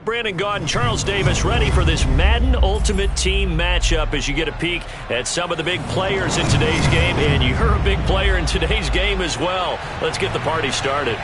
Brandon Gaudin, Charles Davis ready for this Madden Ultimate Team matchup as you get a peek at some of the big players in today's game. And you're a big player in today's game as well. Let's get the party started.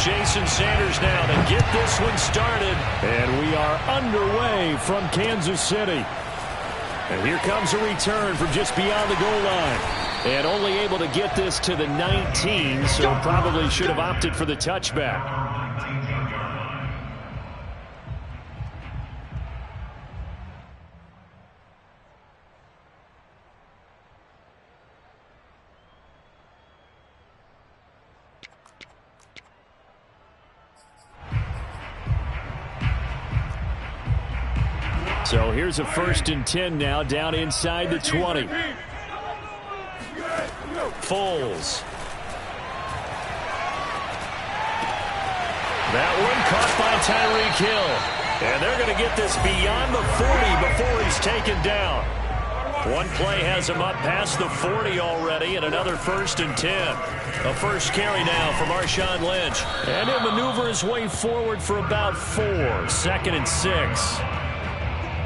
Jason Sanders now to get this one started. And we are underway from Kansas City. And here comes a return from just beyond the goal line. And only able to get this to the 19, so probably should have opted for the touchback. So here's a 1st and 10 now, down inside the 20. Foles. That one caught by Tyreek Hill. And they're going to get this beyond the 40 before he's taken down. One play has him up past the 40 already, and another 1st and 10. A first carry now for Marshawn Lynch. And he'll maneuver his way forward for about 4. 2nd and 6.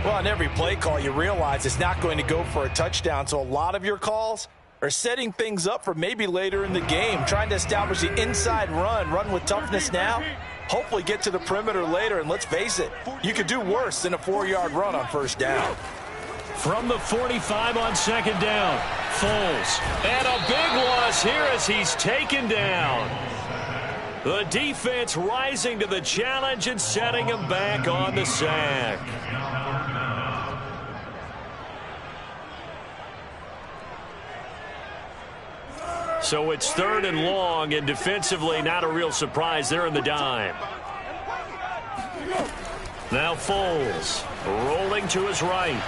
Well, on every play call, you realize it's not going to go for a touchdown. So a lot of your calls are setting things up for maybe later in the game, trying to establish the inside run with toughness now, hopefully get to the perimeter later. And let's face it, you could do worse than a 4-yard run on 1st down. From the 45 on 2nd down, Foles. And a big loss here as he's taken down. The defense rising to the challenge and setting him back on the sack. So it's 3rd and long, and defensively not a real surprise. They're in the dime. Now Foles rolling to his right.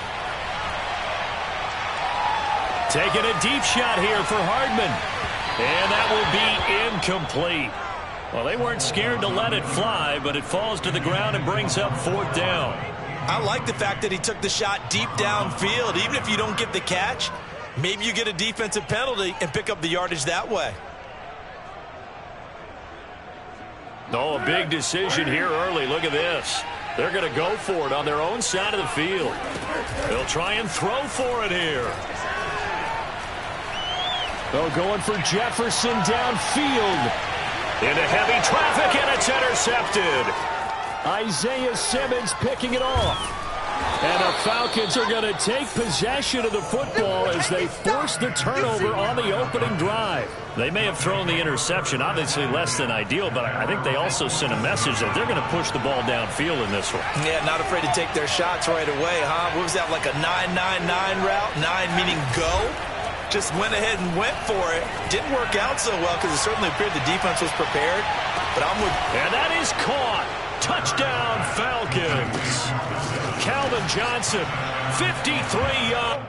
Taking a deep shot here for Hardman. And that will be incomplete. Well, they weren't scared to let it fly, but it falls to the ground and brings up 4th down. I like the fact that he took the shot deep downfield. Even if you don't get the catch, maybe you get a defensive penalty and pick up the yardage that way. Oh, a big decision here early. Look at this. They're going to go for it on their own side of the field. They'll try and throw for it here. Oh, going for Jefferson downfield. Into heavy traffic, and it's intercepted. Isaiah Simmons picking it off. And the Falcons are going to take possession of the football as they force the turnover on the opening drive. They may have thrown the interception, obviously less than ideal, but I think they also sent a message that they're going to push the ball downfield in this one. Yeah, not afraid to take their shots right away, huh? What was that, like a 9-9-9 route? 9 meaning go? Just went ahead and went for it. Didn't work out so well because it certainly appeared the defense was prepared. But I'm with... And that is caught. Touchdown, Falcons. Calvin Johnson, 53 yards.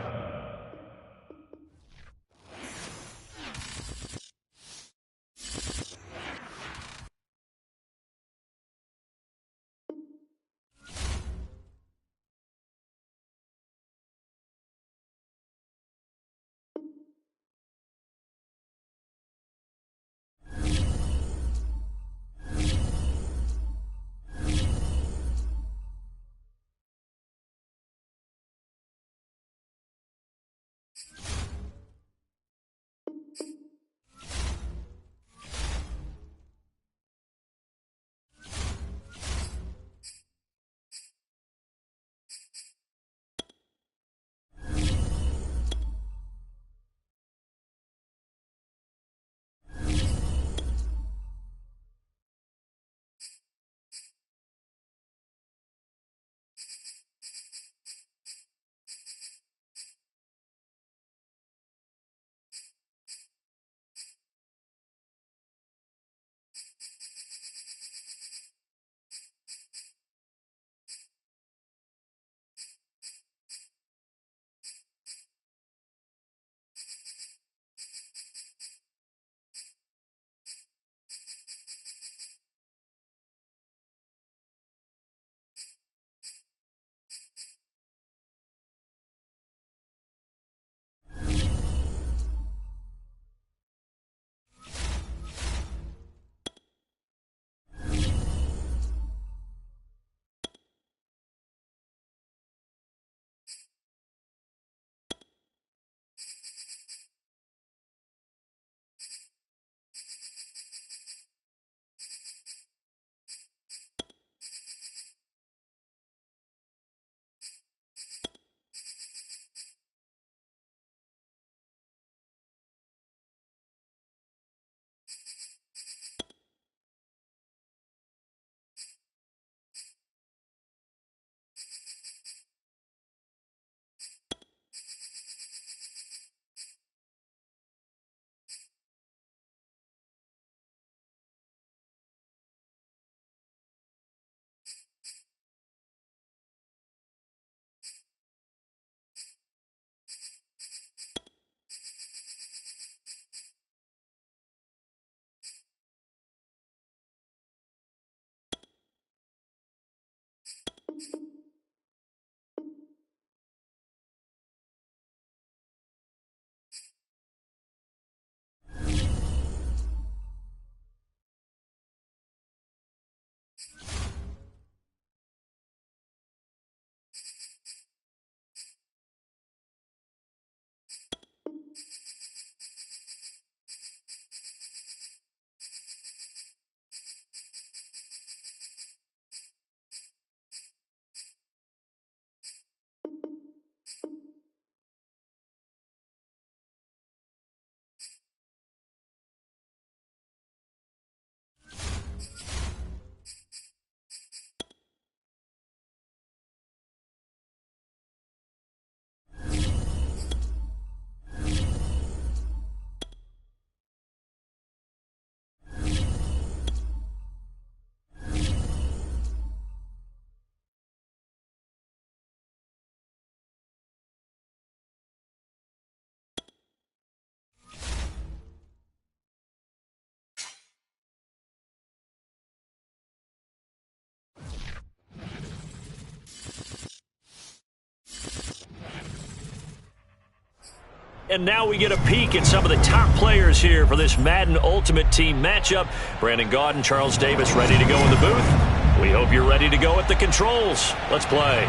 And now we get a peek at some of the top players here for this Madden Ultimate Team matchup. Brandon Gaudin, Charles Davis ready to go in the booth. We hope you're ready to go at the controls. Let's play.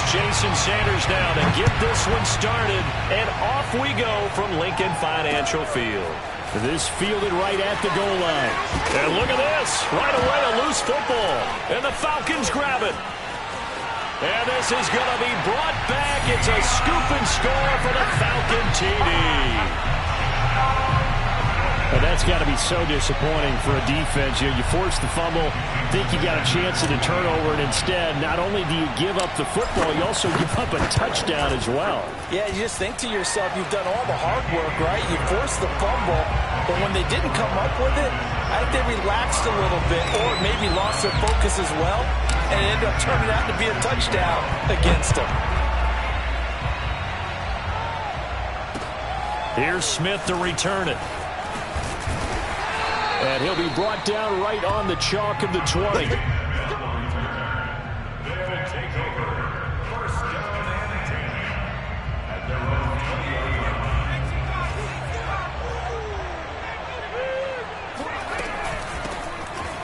Jason Sanders now to get this one started, and off we go from Lincoln Financial Field. This fielded right at the goal line. And look at this. Right away, a loose football. And the Falcons grab it. And this is going to be brought back. It's a scoop and score for the Falcon TD. And that's got to be so disappointing for a defense. You force the fumble, think you got a chance at a turnover, and instead, not only do you give up the football, you also give up a touchdown as well. Yeah, you just think to yourself, you've done all the hard work, right? You forced the fumble, but when they didn't come up with it, I think they relaxed a little bit or maybe lost their focus as well, and it ended up turning out to be a touchdown against them. Here's Smith to return it. And he'll be brought down right on the chalk of the 20.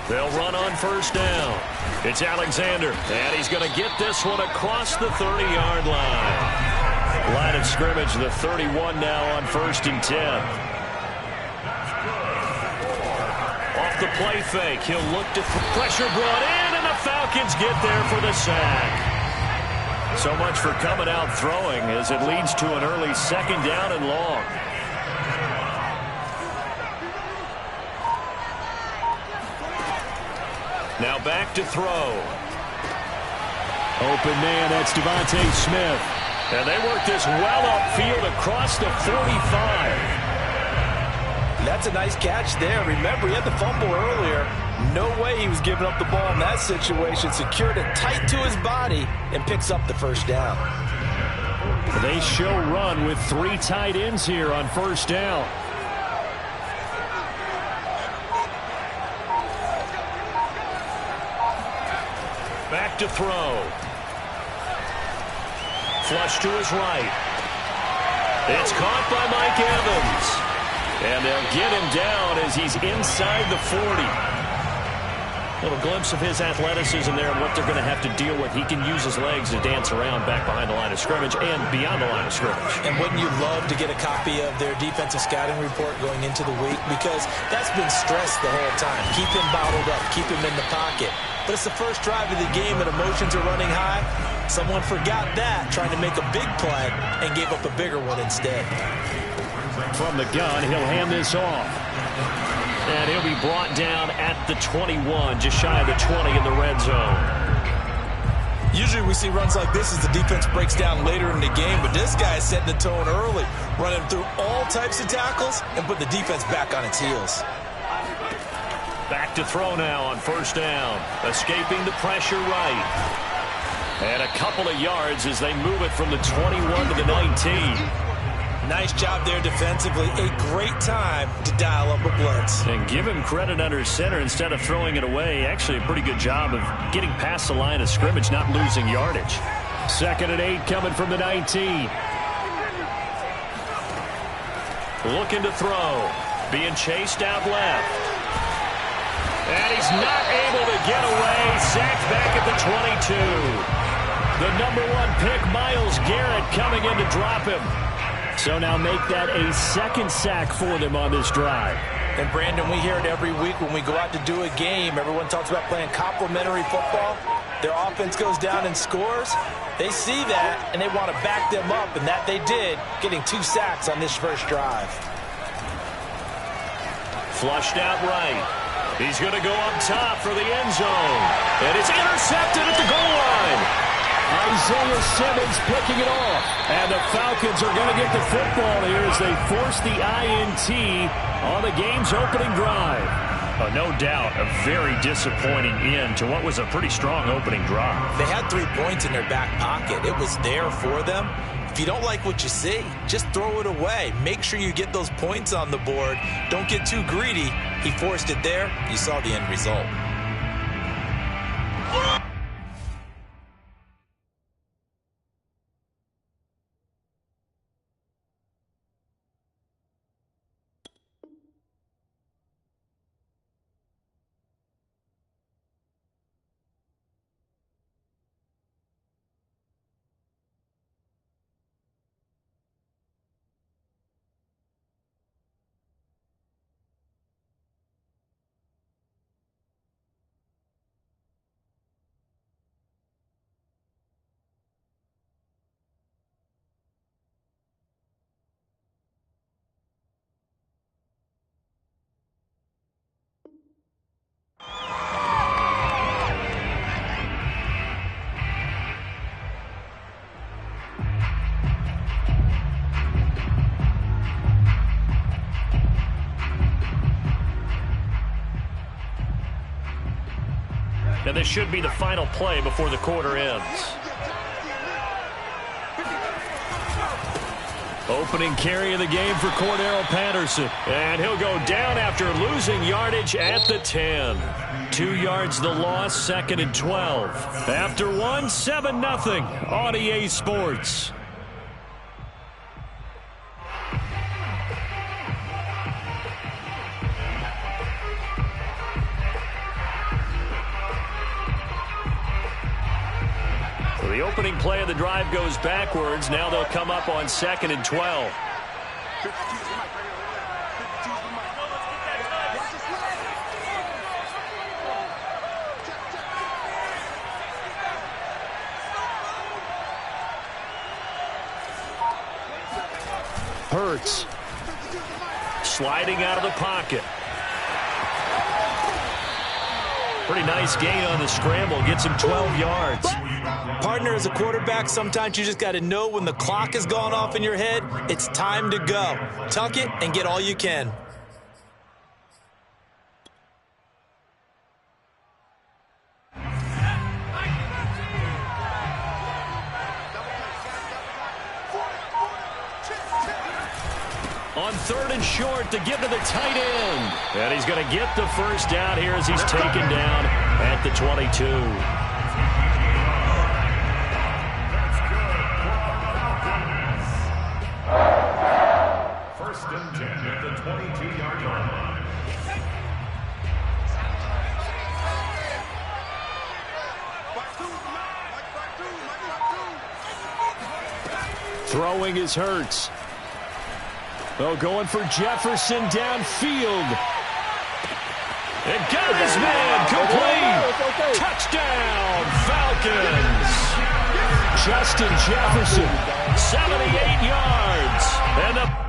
They'll run on first down. It's Alexander, and he's going to get this one across the 30-yard line. Line of scrimmage, the 31 now on 1st and 10. The play fake. He'll look to pressure brought in, and the Falcons get there for the sack. So much for coming out throwing as it leads to an early 2nd down and long. Now back to throw. Open man, that's Devontae Smith. And they work this well upfield across the 45. That's a nice catch there. Remember, he had the fumble earlier. No way he was giving up the ball in that situation. Secured it tight to his body and picks up the 1st down. They show run with 3 tight ends here on 1st down. Back to throw. Flush to his right. It's caught by Mike Evans. And they'll get him down as he's inside the 40. Little glimpse of his athleticism there and what they're going to have to deal with. He can use his legs to dance around back behind the line of scrimmage and beyond the line of scrimmage. And wouldn't you love to get a copy of their defensive scouting report going into the week? Because that's been stressed the whole time. Keep him bottled up. Keep him in the pocket. But it's the first drive of the game and emotions are running high. Someone forgot that, trying to make a big play, and gave up a bigger one instead. From the gun, he'll hand this off. And he'll be brought down at the 21, just shy of the 20 in the red zone. Usually we see runs like this as the defense breaks down later in the game, but this guy is setting the tone early, running through all types of tackles and put the defense back on its heels. Back to throw now on 1st down, escaping the pressure right. And a couple of yards as they move it from the 21 to the 19. Nice job there defensively. A great time to dial up a blitz. And give him credit under center instead of throwing it away. Actually, a pretty good job of getting past the line of scrimmage, not losing yardage. 2nd and 8 coming from the 19. Looking to throw. Being chased out left. And he's not able to get away. Sacked back at the 22. The #1 pick, Myles Garrett, coming in to drop him. So now make that a 2nd sack for them on this drive. And Brandon, we hear it every week when we go out to do a game. Everyone talks about playing complementary football. Their offense goes down and scores. They see that, and they want to back them up, and that they did, getting 2 sacks on this first drive. Flushed out right. He's going to go up top for the end zone. And it's intercepted at the goal line. Isaiah Simmons picking it off. And the Falcons are going to get the football here as they force the INT on the game's opening drive. No doubt, a very disappointing end to what was a pretty strong opening drive. They had 3 points in their back pocket. It was there for them. If you don't like what you see, just throw it away. Make sure you get those points on the board. Don't get too greedy. He forced it there. You saw the end result. And this should be the final play before the quarter ends. Opening carry of the game for Cordarrelle Patterson. And he'll go down after losing yardage at the 10. 2 yards the loss, 2nd and 12. After 1, 7-0 on EA Sports. The opening play of the drive goes backwards. Now they'll come up on 2nd and 12. Hurts sliding out of the pocket. Pretty nice gain on the scramble. Gets him 12 yards. Partner, as a quarterback, sometimes you just got to know when the clock has gone off in your head, it's time to go. Tuck it and get all you can. On 3rd and short to give to the tight end. And he's going to get the first down here as he's taken down at the 22. First and 10 at the 22-yard line. Throwing is Hurts. Oh, going for Jefferson downfield. And got his man complete. Touchdown, Falcons. Justin Jefferson. 78 yards. And a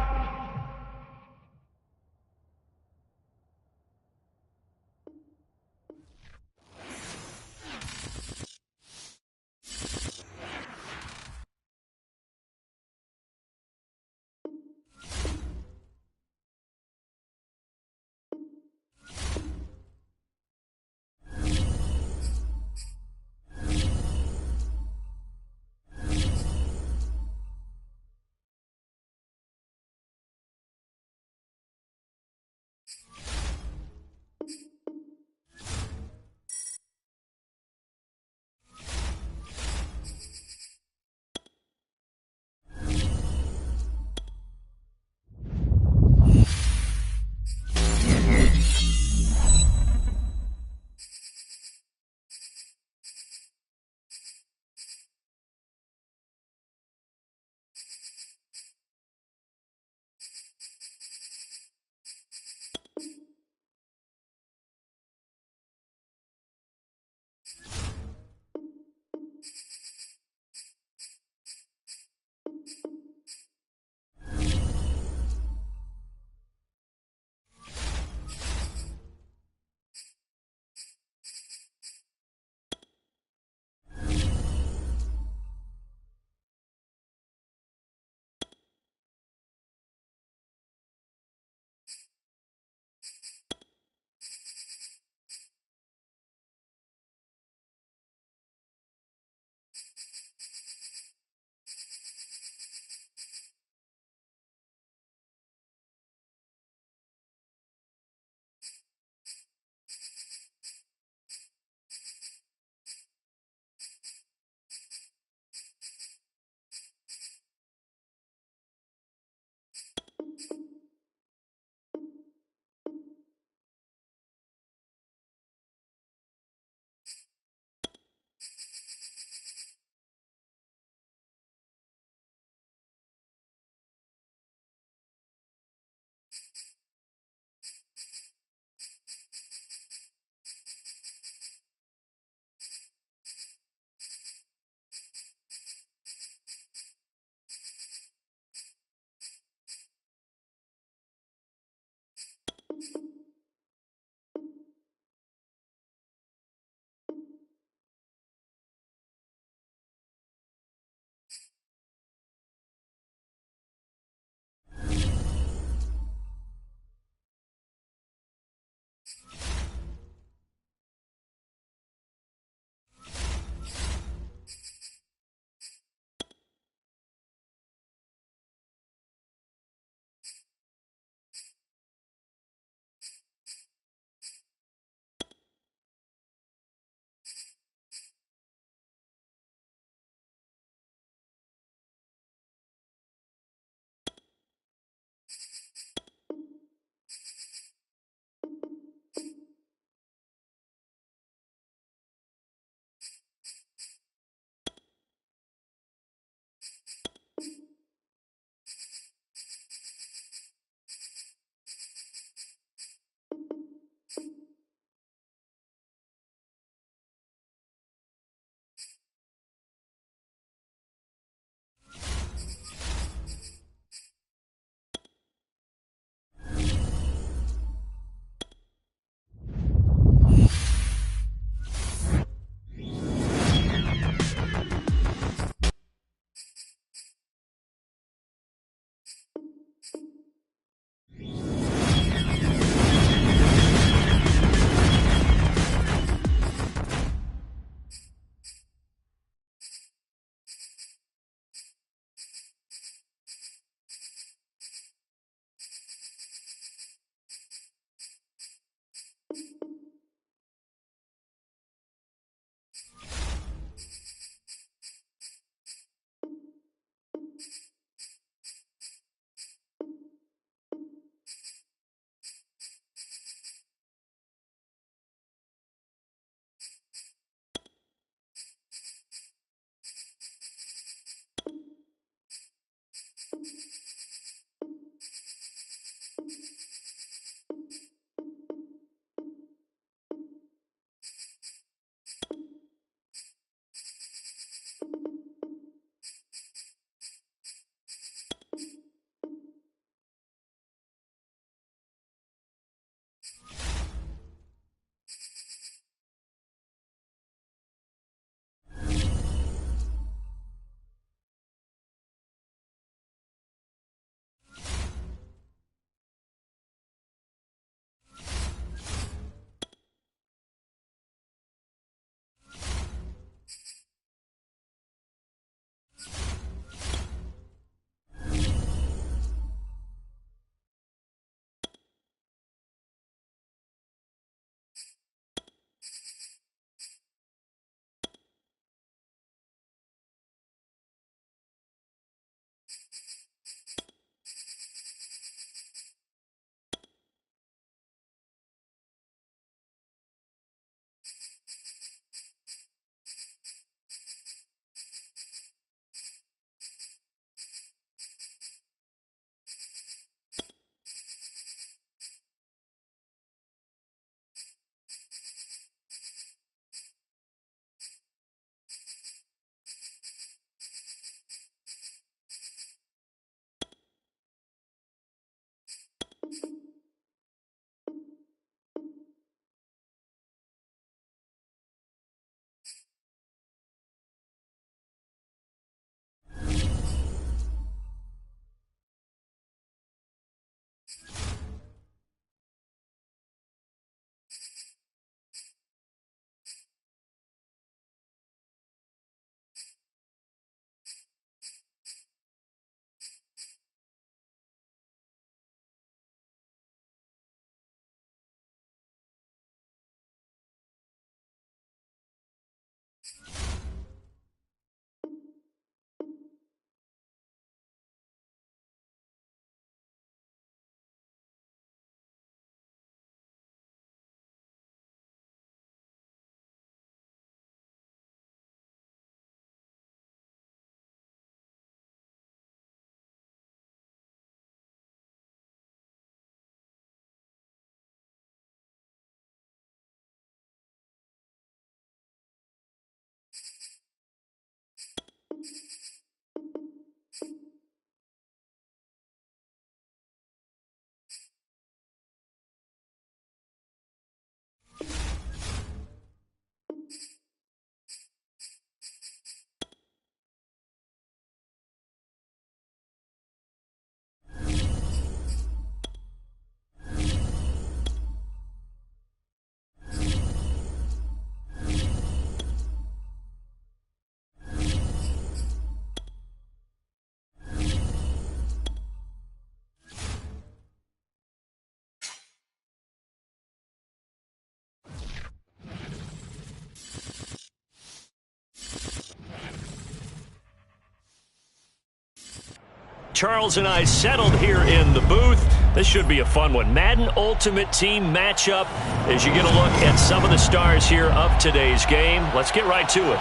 Charles and I settled here in the booth. This should be a fun one. Madden Ultimate Team matchup as you get a look at some of the stars here of today's game. Let's get right to it.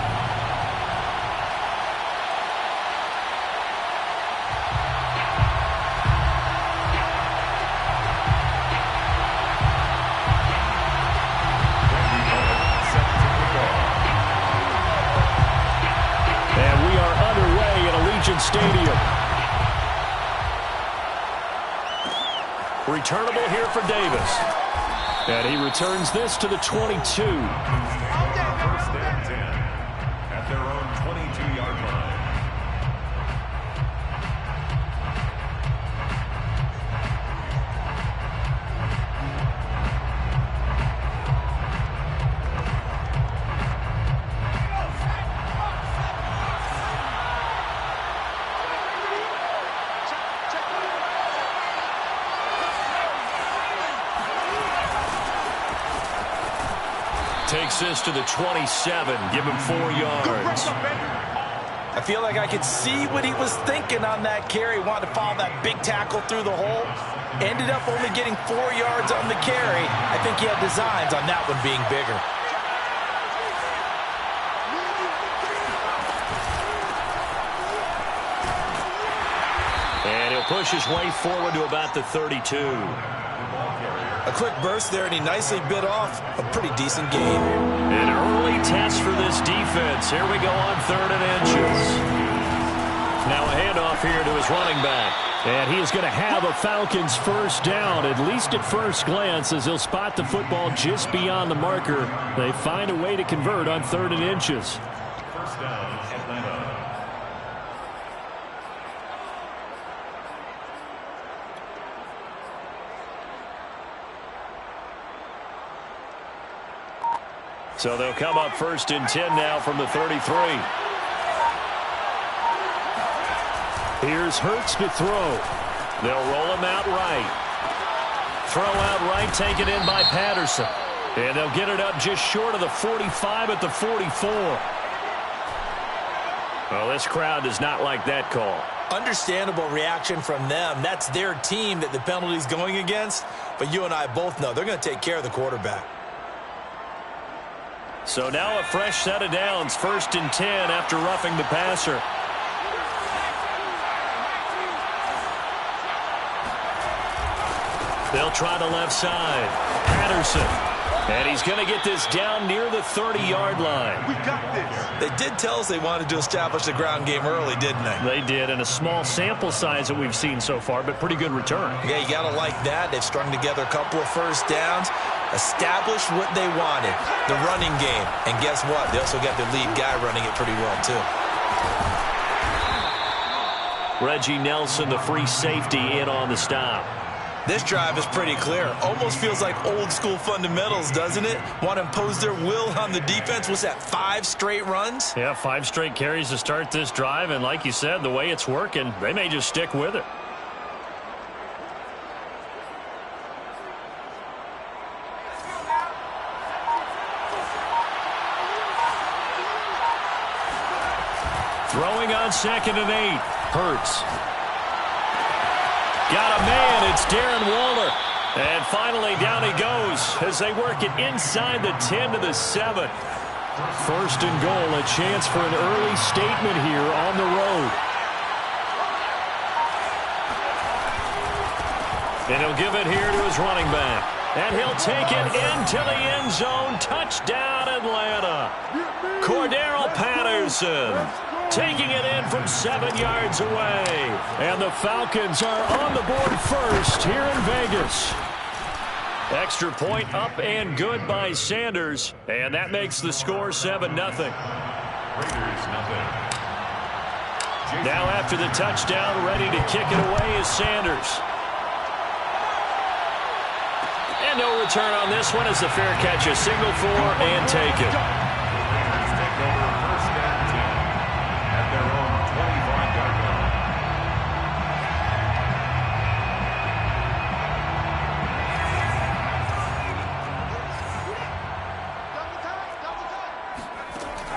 Stadium. Returnable here for Davis. And he returns this to the 22. First and 10 at their own 22-yard line. Takes this to the 27. Give him 4 yards. I feel like I could see what he was thinking on that carry. Wanted to follow that big tackle through the hole. Ended up only getting 4 yards on the carry. I think he had designs on that one being bigger. And he'll push his way forward to about the 32. A quick burst there, and he nicely bit off a pretty decent gain. An early test for this defense. Here we go on 3rd and inches. Now a handoff here to his running back. And he is going to have a Falcons first down, at least at first glance, as he'll spot the football just beyond the marker. They find a way to convert on 3rd and inches. First down, Atlanta. So they'll come up 1st and 10 now from the 33. Here's Hurts to throw. They'll roll him out right. Throw out right, taken in by Patterson. And they'll get it up just short of the 45 at the 44. Well, this crowd does not like that call. Understandable reaction from them. That's their team that the penalty's going against. But you and I both know they're going to take care of the quarterback. So now a fresh set of downs, 1st and 10 after roughing the passer. They'll try the left side. Patterson. And he's going to get this down near the 30-yard line. We got this. They did tell us they wanted to establish the ground game early, didn't they? They did, in a small sample size that we've seen so far, but pretty good return. Yeah, you got to like that. They've strung together a couple of first downs, established what they wanted, the running game. And guess what? They also got their lead guy running it pretty well, too. Reggie Nelson, the free safety, in on the stop. This drive is pretty clear. Almost feels like old school fundamentals, doesn't it? Want to impose their will on the defense. What's that, 5 straight runs? Yeah, 5 straight carries to start this drive. And like you said, the way it's working, they may just stick with it. Throwing on 2nd and 8. Hurts. Got a man. It's Darren Waller. And finally, down he goes as they work it inside the 10 to the 7. 1st and goal, a chance for an early statement here on the road. And he'll give it here to his running back. And he'll take it into the end zone. Touchdown, Atlanta. Cordero Patterson taking it in from 7 yards away. And the Falcons are on the board first here in Vegas. Extra point up and good by Sanders. And that makes the score 7-0. Raiders, nothing. Now after the touchdown, ready to kick it away is Sanders. And no return on this one as the fair catch is signaled for and taken. Raiders take over 1st and 10 at their own 25-yard line.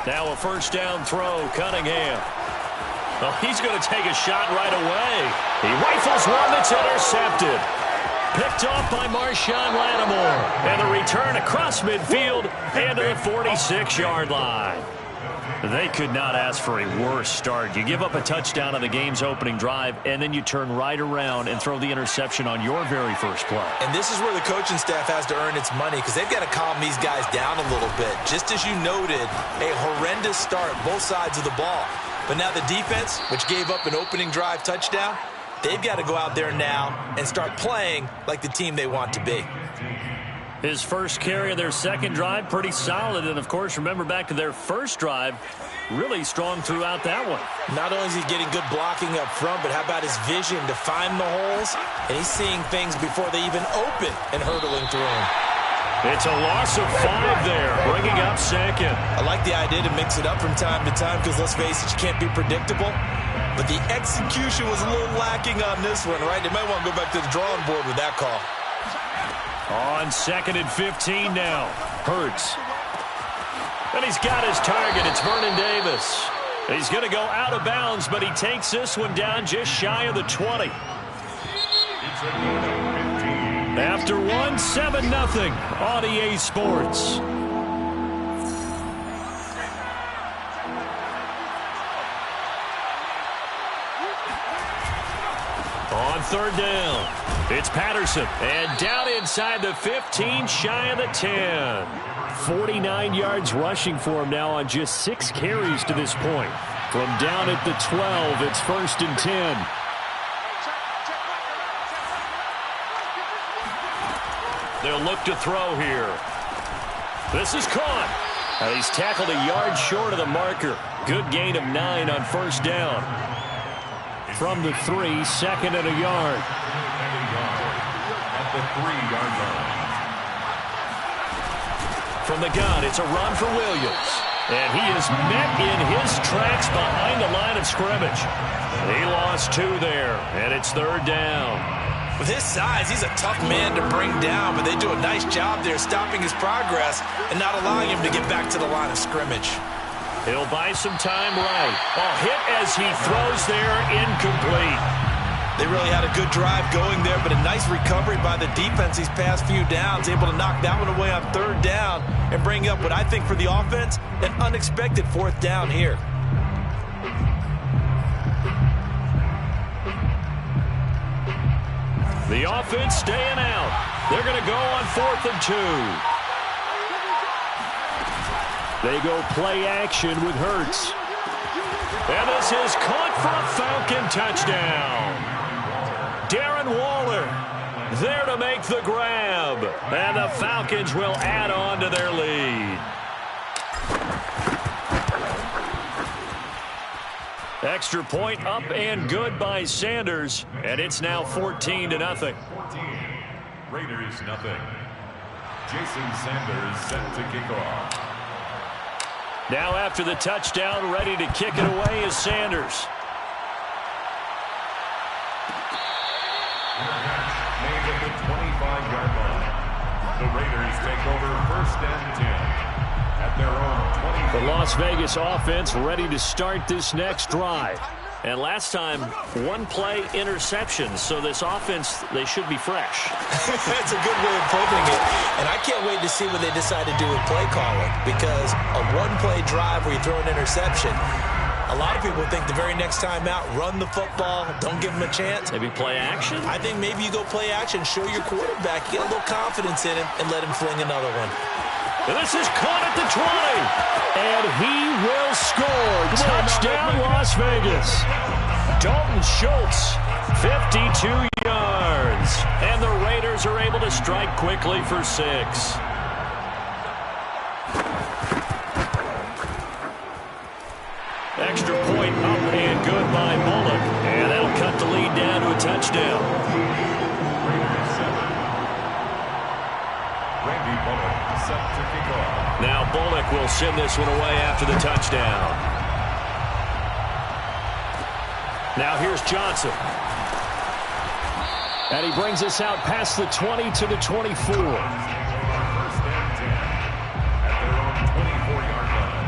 Now a 1st down throw, Cunningham. Well, he's going to take a shot right away. He rifles one that's intercepted. Picked off by Marshawn Lattimore. And the return across midfield and to the 46-yard line. They could not ask for a worse start. You give up a touchdown on the game's opening drive, and then you turn right around and throw the interception on your very first play. And this is where the coaching staff has to earn its money because they've got to calm these guys down a little bit. Just as you noted, a horrendous start, both sides of the ball. But now the defense, which gave up an opening drive touchdown, they've got to go out there now and start playing like the team they want to be. His first carry of their second drive, pretty solid. And, of course, remember back to their first drive, really strong throughout that one. Not only is he getting good blocking up front, but how about his vision to find the holes? And he's seeing things before they even open and hurdling through them. It's a loss of 5 there, bringing up second. I like the idea to mix it up from time to time because, let's face it, you can't be predictable. But the execution was a little lacking on this one, right? They might want to go back to the drawing board with that call. On 2nd and 15 now. Hurts. And he's got his target. It's Vernon Davis. He's going to go out of bounds, but he takes this one down just shy of the 20. After one, 7-0 on EA Sports. On 3rd down, it's Patterson. And down inside the 15, shy of the 10. 49 yards rushing for him now on just 6 carries to this point. From down at the 12, it's 1st and 10. They'll look to throw here. This is caught. He's tackled a yard short of the marker. Good gain of 9 on 1st down. From the 3, 2nd and a yard. At the 3-yard line. From the gun, it's a run for Williams. And he is met in his tracks behind the line of scrimmage. He lost 2 there, and it's 3rd down. With his size, he's a tough man to bring down, but they do a nice job there stopping his progress and not allowing him to get back to the line of scrimmage. He'll buy some time right. A hit as he throws there, incomplete. They really had a good drive going there, but a nice recovery by the defense these past few downs, able to knock that one away on 3rd down and bring up what I think for the offense, an unexpected 4th down here. The offense staying out. They're going to go on 4th and 2. They go play action with Hurts. And this is caught for a Falcon touchdown. Darren Waller there to make the grab. And the Falcons will add on to their lead. Extra point up and good by Sanders. And it's now 14-0. 14. Raiders 0. Jason Sanders set to kick off. Now after the touchdown, ready to kick it away is Sanders. Made at the 25-yard line. The Raiders take over 1st and 10 at their own 20. The Las Vegas offense ready to start this next drive. And last time, 1-play interception. So this offense, they should be fresh. That's a good way of putting it. And I can't wait to see what they decide to do with play calling. Because a 1-play drive where you throw an interception, a lot of people think the very next time out, run the football, don't give them a chance. Maybe play action? I think maybe you go play action, show your quarterback, get a little confidence in him, and let him fling another one. And this is caught at the 20. And he will score. Touchdown, Las Vegas. Dalton Schultz, 52 yards. And the Raiders are able to strike quickly for 6. Extra point up and good by Bullock. And that'll cut the lead down to a touchdown. Raiders 7. Randy Bullock set to kick off. Now Bullock will send this one away after the touchdown. Now here's Johnson. And he brings us out past the 20 to the 24. 1st and 10 at their own 24-yard line.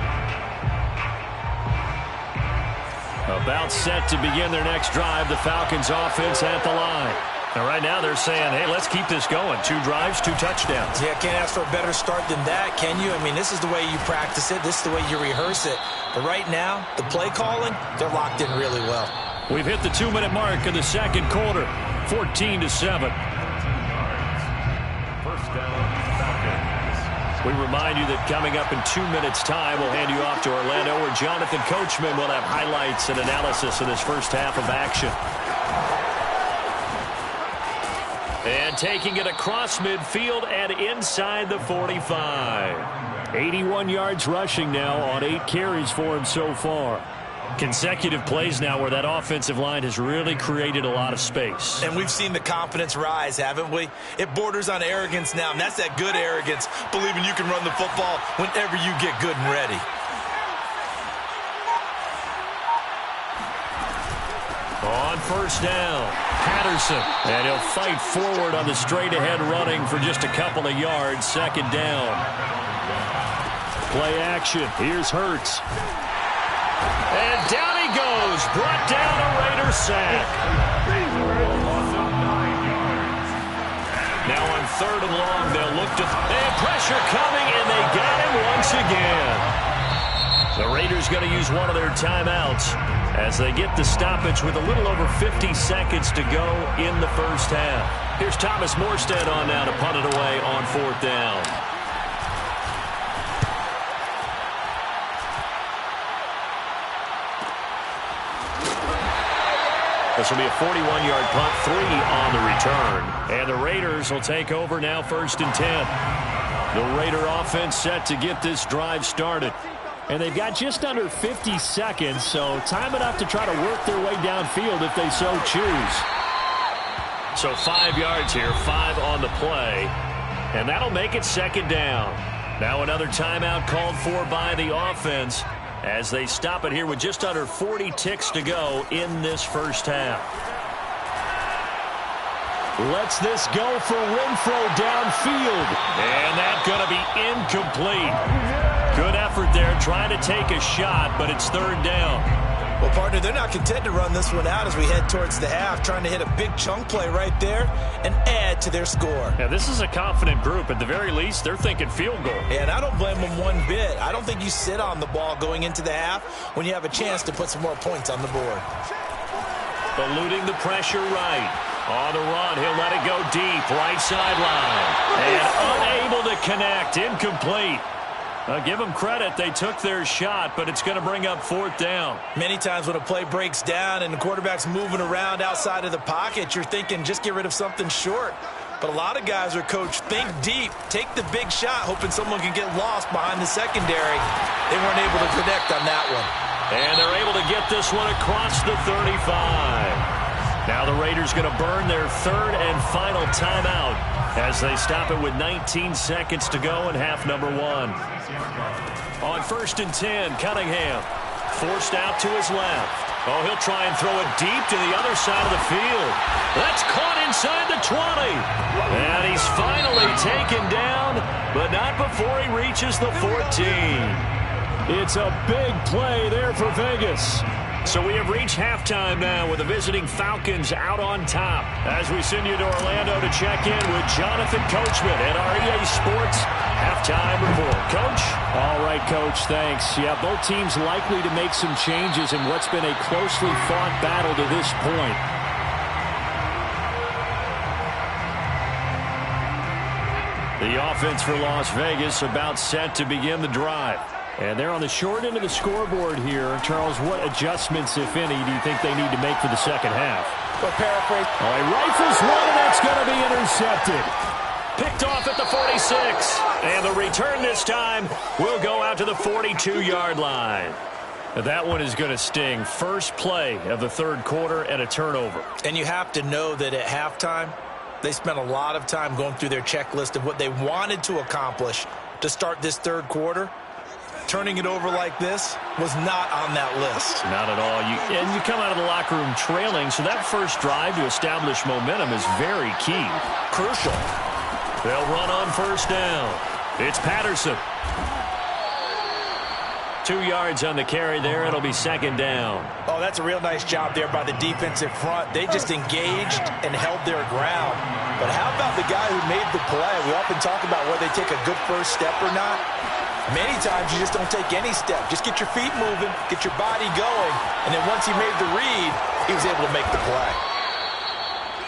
A About set to begin their next drive. The Falcons offense at the line. And right now they're saying, hey, let's keep this going. 2 drives, 2 touchdowns. Yeah, can't ask for a better start than that, can you? I mean, this is the way you practice it. This is the way you rehearse it. But right now, the play calling, they're locked in really well. We've hit the 2-minute mark of the second quarter. 14-7. First down, Falcons. We remind you that coming up in 2 minutes' time, we'll hand you off to Orlando, where Jonathan Coachman will have highlights and analysis of this first half of action. And taking it across midfield and inside the 45. 81 yards rushing now on 8 carries for him so far. Consecutive plays now where that offensive line has really created a lot of space. And we've seen the confidence rise, haven't we? It borders on arrogance now, and that's that good arrogance, believing you can run the football whenever you get good and ready. On first down, Patterson. And he'll fight forward on the straight-ahead running for just a couple of yards. Second down. Play action. Here's Hurts. And down he goes. Brought down a Raider sack. Now on 3rd and long, they'll look to... And pressure coming, and they got him once again. The Raiders going to use one of their timeouts as they get the stoppage with a little over 50 seconds to go in the first half. Here's Thomas Morstead on now to punt it away on 4th down. This will be a 41-yard punt, 3 on the return. And the Raiders will take over now 1st and 10. The Raider offense set to get this drive started. And they've got just under 50 seconds, so time enough to try to work their way downfield if they so choose. So 5 yards here, 5 on the play. And that'll make it 2nd down. Now another timeout called for by the offense as they stop it here with just under 40 ticks to go in this first half. Lets this go for Renfrow downfield. And that's going to be incomplete. Good effort there, trying to take a shot, but it's 3rd down. Well, partner, they're not content to run this one out as we head towards the half, trying to hit a big chunk play right there and add to their score. Yeah, this is a confident group. At the very least, they're thinking field goal. And I don't blame them one bit. I don't think you sit on the ball going into the half when you have a chance to put some more points on the board. Eluding the pressure right. On the run, he'll let it go deep, right sideline. And unable to connect, incomplete. Give them credit. They took their shot, but it's going to bring up 4th down. Many times when a play breaks down and the quarterback's moving around outside of the pocket, you're thinking just get rid of something short. But a lot of guys are coached, think deep, take the big shot, hoping someone can get lost behind the secondary. They weren't able to connect on that one. And they're able to get this one across the 35. Now the Raiders going to burn their 3rd and final timeout as they stop it with 19 seconds to go in half number 1. On 1st and 10, Cunningham forced out to his left. Oh, he'll try and throw it deep to the other side of the field. That's caught inside the 20. And he's finally taken down, but not before he reaches the 14. It's a big play there for Vegas. So we have reached halftime now with the visiting Falcons out on top. As we send you to Orlando to check in with Jonathan Coachman at our EA Sports Halftime Report. Coach? All right, Coach, thanks. Yeah, both teams likely to make some changes in what's been a closely fought battle to this point. The offense for Las Vegas about set to begin the drive. And they're on the short end of the scoreboard here. Charles, what adjustments, if any, do you think they need to make for the second half? Well, paraphrase. Oh, he rifles one, and that's going to be intercepted. Picked off at the 46. And the return this time will go out to the 42-yard line. That one is going to sting. First play of the 3rd quarter and a turnover. And you have to know that at halftime, they spent a lot of time going through their checklist of what they wanted to accomplish to start this 3rd quarter. Turning it over like this was not on that list. Not at all. And you come out of the locker room trailing, so that first drive to establish momentum is very key. Crucial. They'll run on 1st down. It's Patterson. 2 yards on the carry there. It'll be second down. Oh, that's a real nice job there by the defensive front. They just engaged and held their ground. But how about the guy who made the play? We often talk about whether they take a good first step or not. Many times you just don't take any step. Just get your feet moving, get your body going, and then once he made the read, he was able to make the play.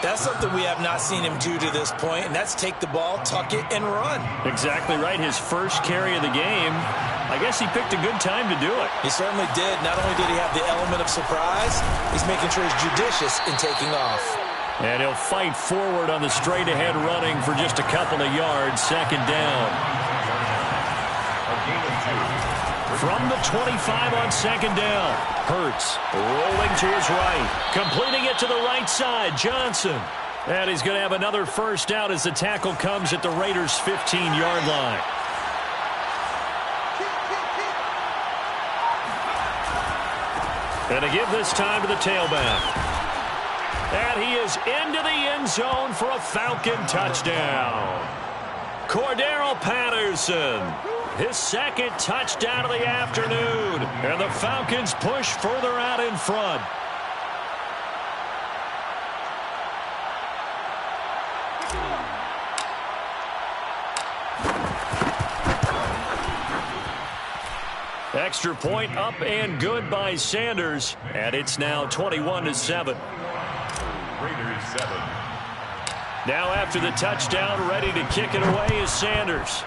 That's something we have not seen him do to this point, and that's take the ball, tuck it, and run. Exactly right. His first carry of the game. I guess he picked a good time to do it. He certainly did. Not only did he have the element of surprise, he's making sure he's judicious in taking off. And he'll fight forward on the straight-ahead running for just a couple of yards. Second down. From the 25 on second down. Hurts rolling to his right. Completing it to the right side. Johnson. And he's going to have another first down as the tackle comes at the Raiders' 15-yard line. And to give this time to the tailback. And he is into the end zone for a Falcon touchdown. Cordero Patterson. His second touchdown of the afternoon. And the Falcons push further out in front. Extra point up and good by Sanders. And it's now 21-7. Raiders 7. Now after the touchdown, ready to kick it away is Sanders.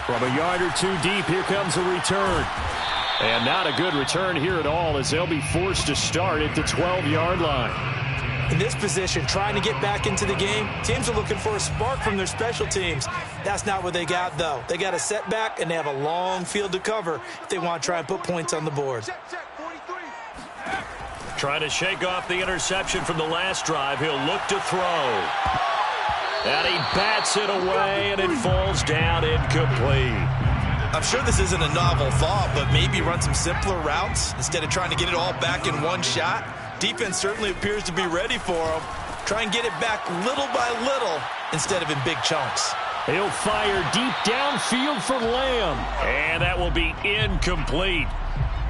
From a yard or two deep, here comes a return. And not a good return here at all as they'll be forced to start at the 12-yard line. In this position, trying to get back into the game, teams are looking for a spark from their special teams. That's not what they got, though. They got a setback, and they have a long field to cover if they want to try and put points on the board. Trying to shake off the interception from the last drive. He'll look to throw. And he bats it away, and it falls down incomplete. I'm sure this isn't a novel thought, but maybe run some simpler routes instead of trying to get it all back in one shot. Defense certainly appears to be ready for him. Try and get it back little by little instead of in big chunks. He'll fire deep downfield for Lamb. And that will be incomplete.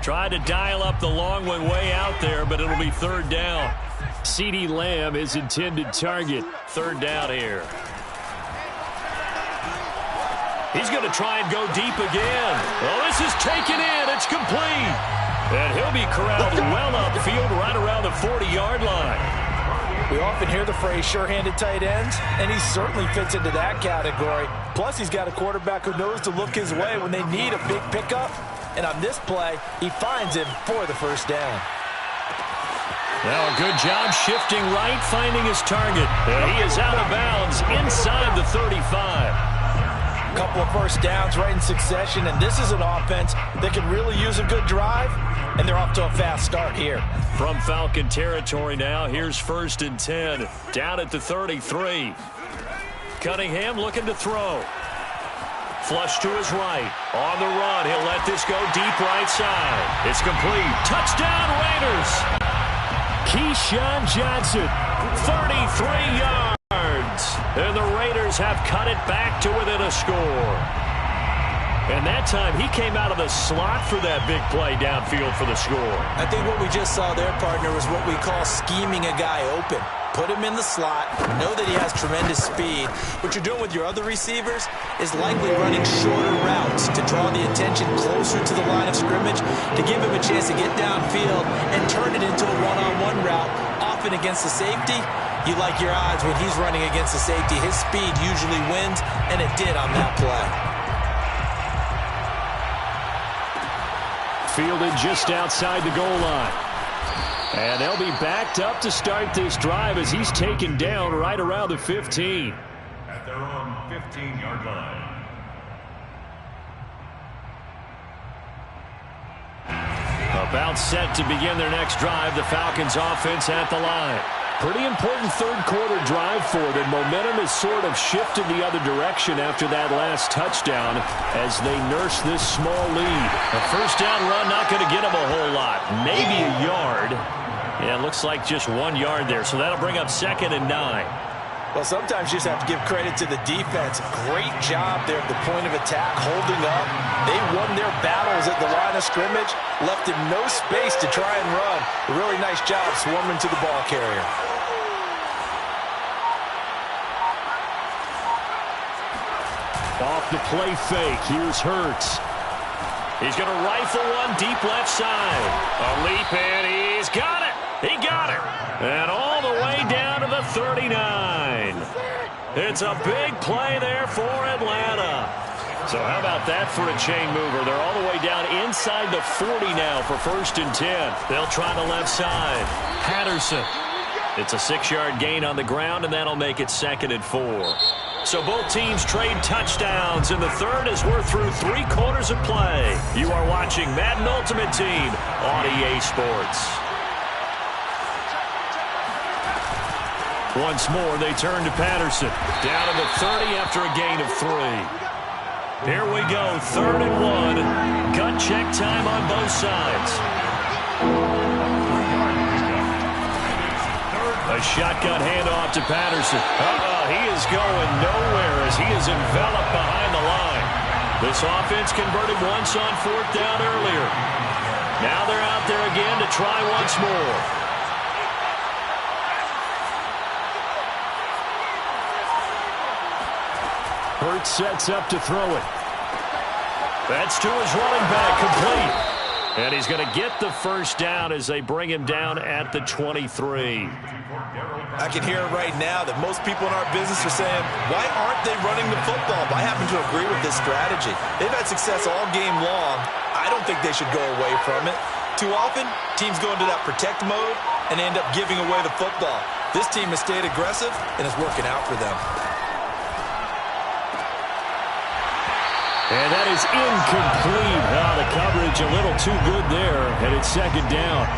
Tried to dial up the long one way out there, but it'll be third down. CeeDee Lamb, his intended target. Third down here. He's going to try and go deep again. Well, this is taken in. It's complete. And he'll be corralled well upfield right around the 40-yard line. We often hear the phrase sure-handed tight ends, and he certainly fits into that category. Plus, he's got a quarterback who knows to look his way when they need a big pickup. And on this play, he finds him for the first down. Now a good job shifting right, finding his target. And he is out of bounds inside the 35. Couple of first downs right in succession, and this is an offense that can really use a good drive, and they're off to a fast start here. From Falcon territory now, here's 1st and 10, down at the 33. Cunningham looking to throw. Flush to his right. On the run, he'll let this go deep right side. It's complete. Touchdown, Raiders! Keyshawn Johnson, 33 yards. And the Raiders have cut it back to within a score. And that time, he came out of the slot for that big play downfield for the score. I think what we just saw there, partner, was what we call scheming a guy open. Put him in the slot, know that he has tremendous speed. What you're doing with your other receivers is likely running shorter routes to draw the attention closer to the line of scrimmage, to give him a chance to get downfield and turn it into a one-on-one route, often against the safety. You like your odds when he's running against the safety. His speed usually wins, and it did on that play. Fielded just outside the goal line. And they'll be backed up to start this drive as he's taken down right around the 15. At their own 15-yard line. About set to begin their next drive, the Falcons offense at the line. Pretty important third-quarter drive for them. Momentum has sort of shifted the other direction after that last touchdown as they nurse this small lead. A first down run not going to get them a whole lot. Maybe a yard. Yeah, it looks like just 1 yard there, so that'll bring up 2nd and 9. Well, sometimes you just have to give credit to the defense. Great job there at the point of attack, holding up. They won their battles at the line of scrimmage, left him no space to try and run. A really nice job swarming to the ball carrier. Off the play fake, here's Hurts. He's going to rifle one deep left side. A leap in, he's got it. He got it. And all the way down to the 39. It's a big play there for Atlanta. So how about that for a chain mover? They're all the way down inside the 40 now for 1st and 10. They'll try the left side. Patterson. It's a 6-yard gain on the ground, and that'll make it 2nd and 4. So both teams trade touchdowns in the third as we're through 3 quarters of play. You are watching Madden Ultimate Team on EA Sports. Once more, they turn to Patterson. Down to the 30 after a gain of 3. Here we go, 3rd and 1. Gut check time on both sides. A shotgun handoff to Patterson. He is going nowhere as he is enveloped behind the line. This offense converted once on 4th down earlier. Now they're out there again to try once more. Hurts sets up to throw it. That's to his running back, complete. And he's going to get the 1st down as they bring him down at the 23. I can hear it right now that most people in our business are saying, why aren't they running the football? But I happen to agree with this strategy. They've had success all game long. I don't think they should go away from it. Too often, teams go into that protect mode and end up giving away the football. This team has stayed aggressive, and it's working out for them. And that is incomplete. The coverage a little too good there, and it's 2nd down.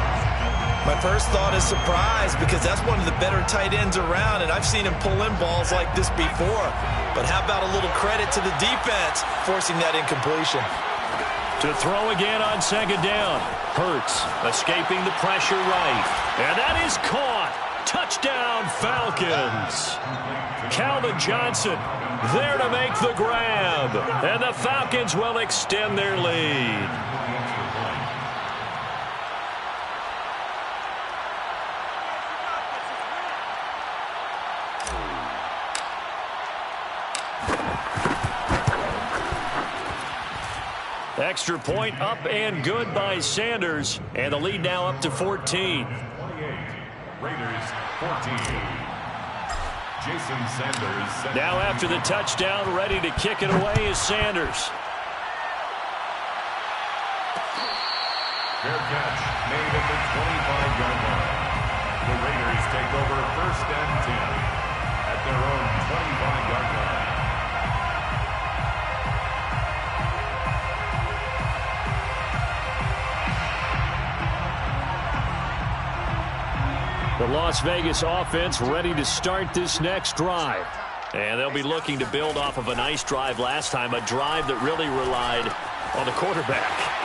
My first thought is surprise because that's one of the better tight ends around, and I've seen him pull in balls like this before. But how about a little credit to the defense forcing that incompletion? To throw again on 2nd down. Hurts escaping the pressure right. And that is caught. Touchdown, Falcons. Calvin Johnson there to make the grab. And the Falcons will extend their lead. Extra point up and good by Sanders. And the lead now up to 14. 28. Raiders 14. Jason Sanders. Now after the touchdown, ready to kick it away is Sanders. Fair catch made at the 25-yard line. The Raiders take over 1st and 10 at their own 25-yard line. The Las Vegas offense ready to start this next drive. And they'll be looking to build off of a nice drive last time, a drive that really relied on the quarterback.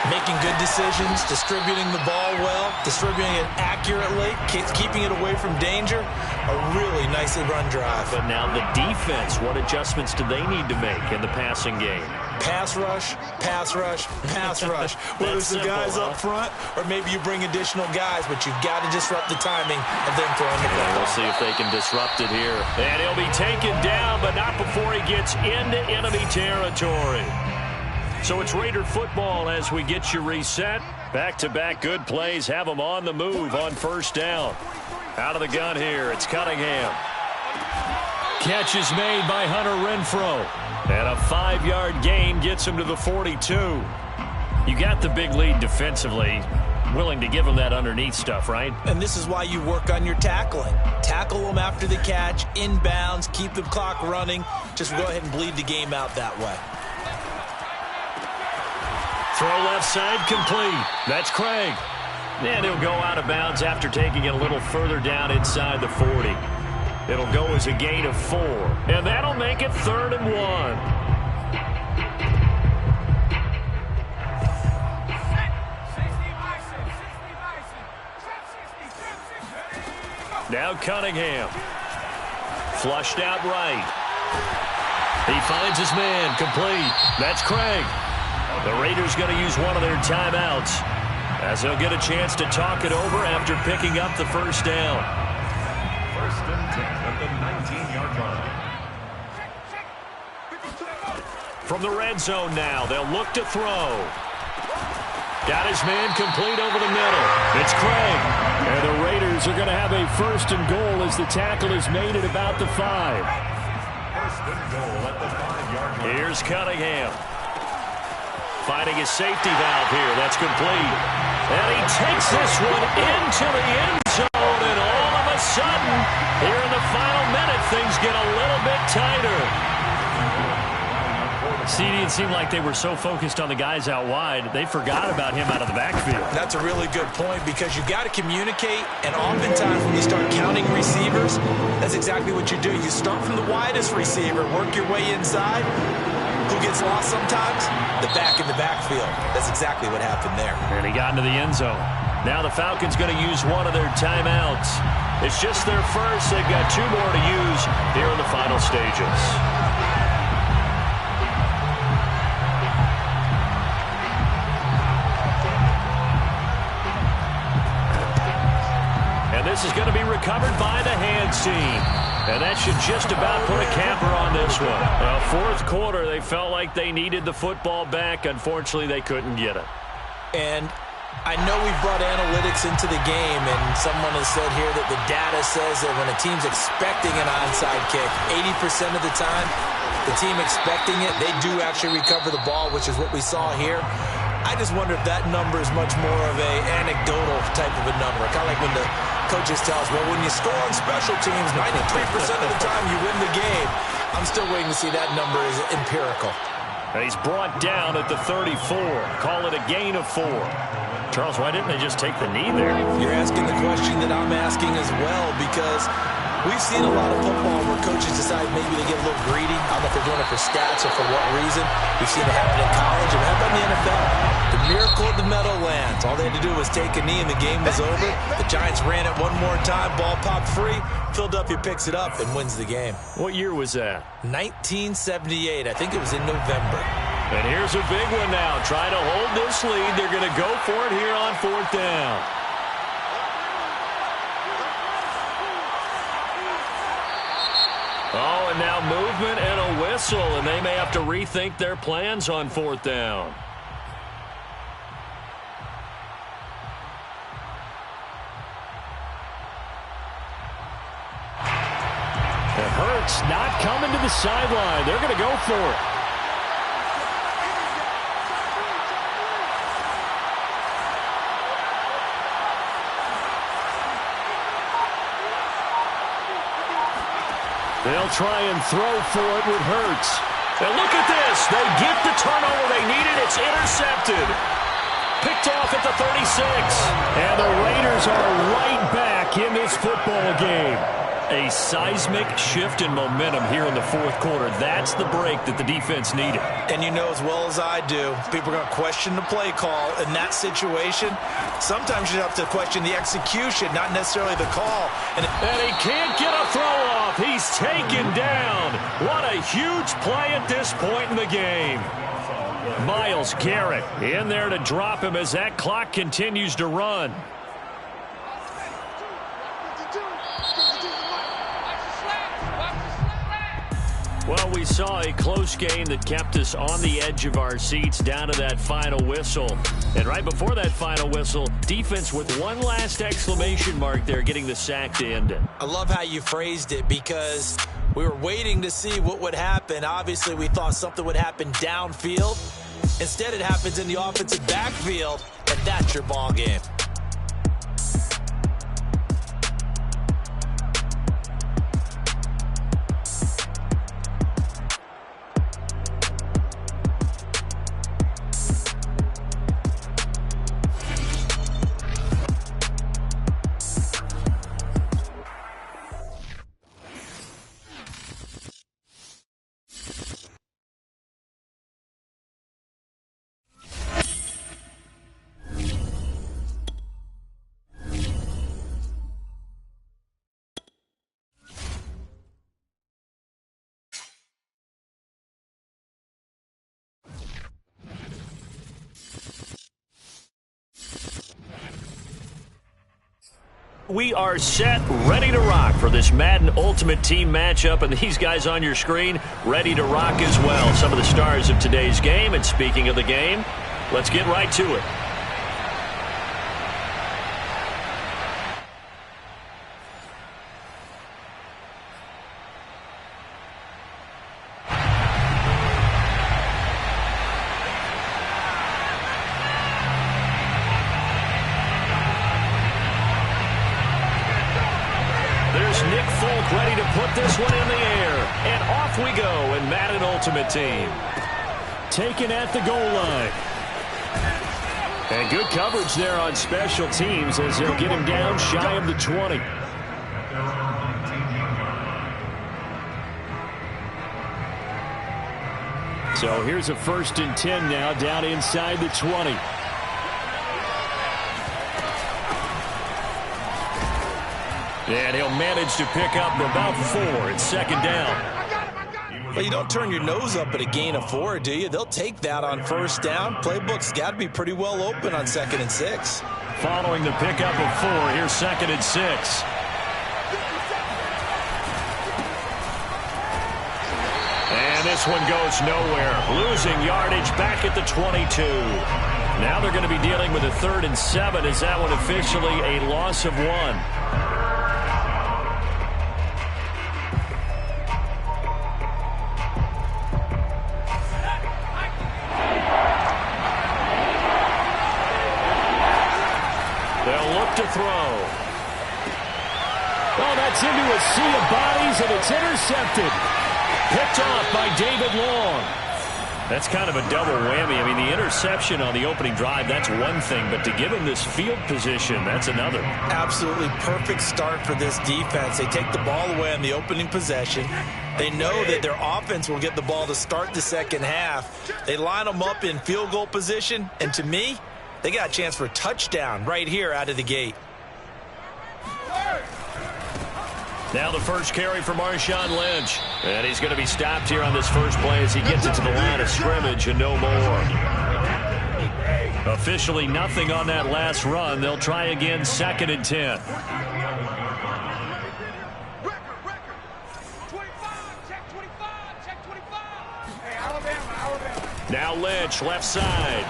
Making good decisions, distributing the ball well, distributing it accurately, keeping it away from danger. A really nicely run drive. But now the defense, what adjustments do they need to make in the passing game? Pass rush, pass rush, pass rush. Whether it's the guys up front or maybe you bring additional guys, but you've got to disrupt the timing of them throwing the football. We'll see if they can disrupt it here. And he'll be taken down, but not before he gets into enemy territory. So it's Raider football as we get you reset. Back-to-back good plays have them on the move on 1st down. Out of the gun here, it's Cunningham. Catch is made by Hunter Renfrow. And a 5-yard gain gets him to the 42. You got the big lead defensively. Willing to give him that underneath stuff, right? And this is why you work on your tackling. Tackle them after the catch, inbounds, keep the clock running. Just go ahead and bleed the game out that way. Throw left side complete. That's Craig. And he'll go out of bounds after taking it a little further down inside the 40. It'll go as a gain of 4. And that'll make it 3rd and 1. Now Cunningham. Flushed out right. He finds his man, complete. That's Craig. The Raiders going to use one of their timeouts as they'll get a chance to talk it over after picking up the first down. First and 10 at the 19-yard line. From the red zone now, they'll look to throw. Got his man complete over the middle. It's Craig. And the Raiders are going to have a first and goal as the tackle is made at about the 5. First and goal at the 5-yard line. Here's Cunningham. Finding his safety valve here. That's complete. And he takes this one into the end zone. And all of a sudden, here in the final minute, things get a little bit tighter. CD, it seemed like they were so focused on the guys out wide, they forgot about him out of the backfield. That's a really good point because you got to communicate, and oftentimes when you start counting receivers, that's exactly what you do. You start from the widest receiver, work your way inside. Who gets lost sometimes? The back in the backfield. That's exactly what happened there. And he got into the end zone. Now the Falcons going to use one of their timeouts. It's just their first. They've got 2 more to use here in the final stages. And this is going to be recovered by the hands team. And that should just about put a capper on this one. Fourth quarter, they felt like they needed the football back. Unfortunately, they couldn't get it. And I know we brought analytics into the game, and someone has said here that the data says that when a team's expecting an onside kick, 80% of the time, the team expecting it, they do actually recover the ball, which is what we saw here. I just wonder if that number is much more of a anecdotal type of a number. Kind of like when the coaches tell us, well, when you score on special teams, 93% of the time you win the game. I'm still waiting to see that number is empirical. And he's brought down at the 34. Call it a gain of 4. Charles, why didn't they just take the knee there? You're asking the question that I'm asking as well, because we've seen a lot of football where coaches decide maybe they get a little greedy. I don't know if they're doing it for stats or for what reason. We've seen it happen in college and happen in the NFL. The miracle of the Meadowlands. All they had to do was take a knee and the game was over. The Giants ran it one more time. Ball popped free. Philadelphia picks it up and wins the game. What year was that? 1978. I think it was in November. And here's a big one now. Trying to hold this lead. They're going to go for it here on 4th down. Oh, and now movement and a whistle, and they may have to rethink their plans on 4th down. And Hurts not coming to the sideline. They're going to go for it. They'll try and throw for it with Hurts. And look at this. They get the turnover they needed. It's intercepted. Picked off at the 36. And the Raiders are right back in this football game. A seismic shift in momentum here in the 4th quarter. That's the break that the defense needed. And you know as well as I do, people are going to question the play call in that situation. Sometimes you have to question the execution, not necessarily the call. And he can't get a throw off. He's taken down. What a huge play at this point in the game. Myles Garrett in there to drop him as that clock continues to run. Well, we saw a close game that kept us on the edge of our seats down to that final whistle. And right before that final whistle, defense with one last exclamation mark there, getting the sack to end it. I love how you phrased it because we were waiting to see what would happen. Obviously, we thought something would happen downfield. Instead, it happens in the offensive backfield, and that's your ball game. we are set, ready to rock for this Madden Ultimate Team matchup, and these guys on your screen ready to rock as well. Some of the stars of today's game, and speaking of the game, let's get right to it. Nick Folk ready to put this one in the air. And off we go in Madden Ultimate Team. Taken at the goal line. And good coverage there on special teams as they'll get him down shy of the 20. So here's a 1st and 10 now down inside the 20. And he'll manage to pick up about 4. It's 2nd down. Well, you don't turn your nose up at a gain of 4, do you? They'll take that on 1st down. Playbook's got to be pretty well open on 2nd and 6. Following the pickup of 4, here's 2nd and 6. And this one goes nowhere. Losing yardage back at the 22. Now they're going to be dealing with a 3rd and 7. Is that one officially a loss of 1? To throw. Oh, that's into a sea of bodies, and it's intercepted. Picked off by David Long. That's kind of a double whammy. I mean, the interception on the opening drive, that's one thing, but to give him this field position, that's another. Absolutely perfect start for this defense. They take the ball away on the opening possession. They know that their offense will get the ball to start the 2nd half. They line them up in field goal position, and to me, they got a chance for a touchdown right here out of the gate. Now the first carry for Marshawn Lynch. And he's going to be stopped here on this first play as he gets it to the line of scrimmage and no more. Officially nothing on that last run. They'll try again 2nd and 10. Now Lynch, left side.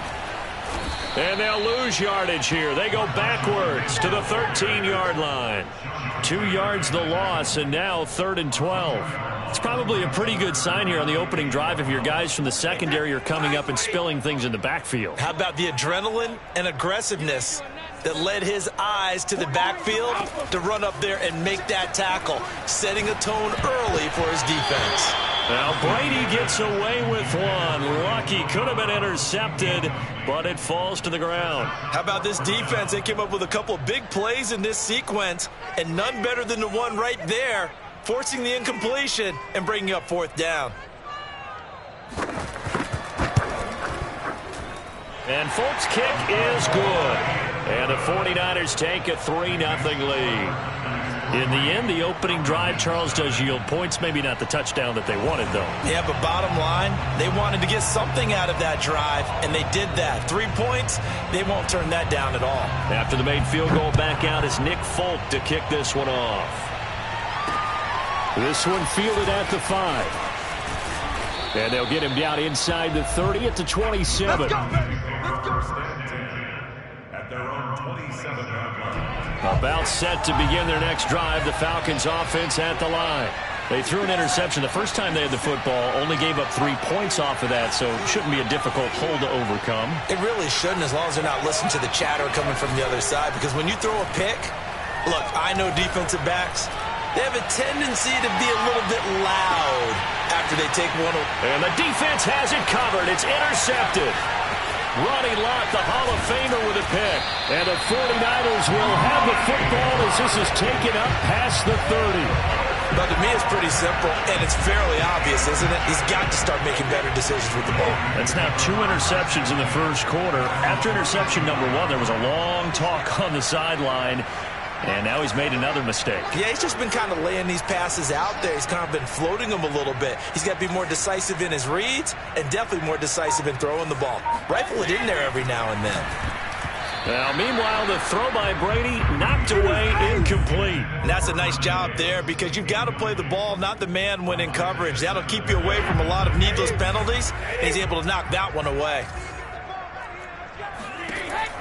And they'll lose yardage here. They go backwards to the 13-yard line. 2 yards the loss, and now 3rd and 12. It's probably a pretty good sign here on the opening drive if your guys from the secondary are coming up and spilling things in the backfield. How about the adrenaline and aggressiveness that led his eyes to the backfield to run up there and make that tackle, setting a tone early for his defense. Now Brady gets away with one. Lucky, could have been intercepted, but it falls to the ground. How about this defense? They came up with a couple of big plays in this sequence, and none better than the one right there, forcing the incompletion and bringing up 4th down. And Folk's kick is good. And the 49ers take a 3-0 lead. In the end, the opening drive, Charles, does yield points. Maybe not the touchdown that they wanted, though. Yeah, but bottom line, they wanted to get something out of that drive, and they did that. 3 points, they won't turn that down at all. After the made field goal, back out is Nick Folk to kick this one off. This one fielded at the 5. And they'll get him down inside the 30 at the 27. Let's go. At their own 27-yard line. About set to begin their next drive. The Falcons offense at the line. They threw an interception the first time they had the football, only gave up 3 points off of that, so it shouldn't be a difficult hole to overcome. It really shouldn't, as long as they're not listening to the chatter coming from the other side, because when you throw a pick, look, I know defensive backs, they have a tendency to be a little bit loud after they take one. And the defense has it covered. It's intercepted. Ronnie Lott, the Hall of Famer, with a pick. And the 49ers will have the football as this is taken up past the 30. But to me, it's pretty simple, and it's fairly obvious, isn't it? He's got to start making better decisions with the ball. That's now 2 interceptions in the first quarter. After interception number 1, there was a long talk on the sideline. And now he's made another mistake. Yeah, he's just been kind of laying these passes out there. He's kind of been floating them a little bit. He's got to be more decisive in his reads and definitely more decisive in throwing the ball. Rifle it in there every now and then. Now, meanwhile, the throw by Brady knocked away, incomplete. And that's a nice job there because you've got to play the ball, not the man when in coverage. That'll keep you away from a lot of needless penalties. He's able to knock that one away.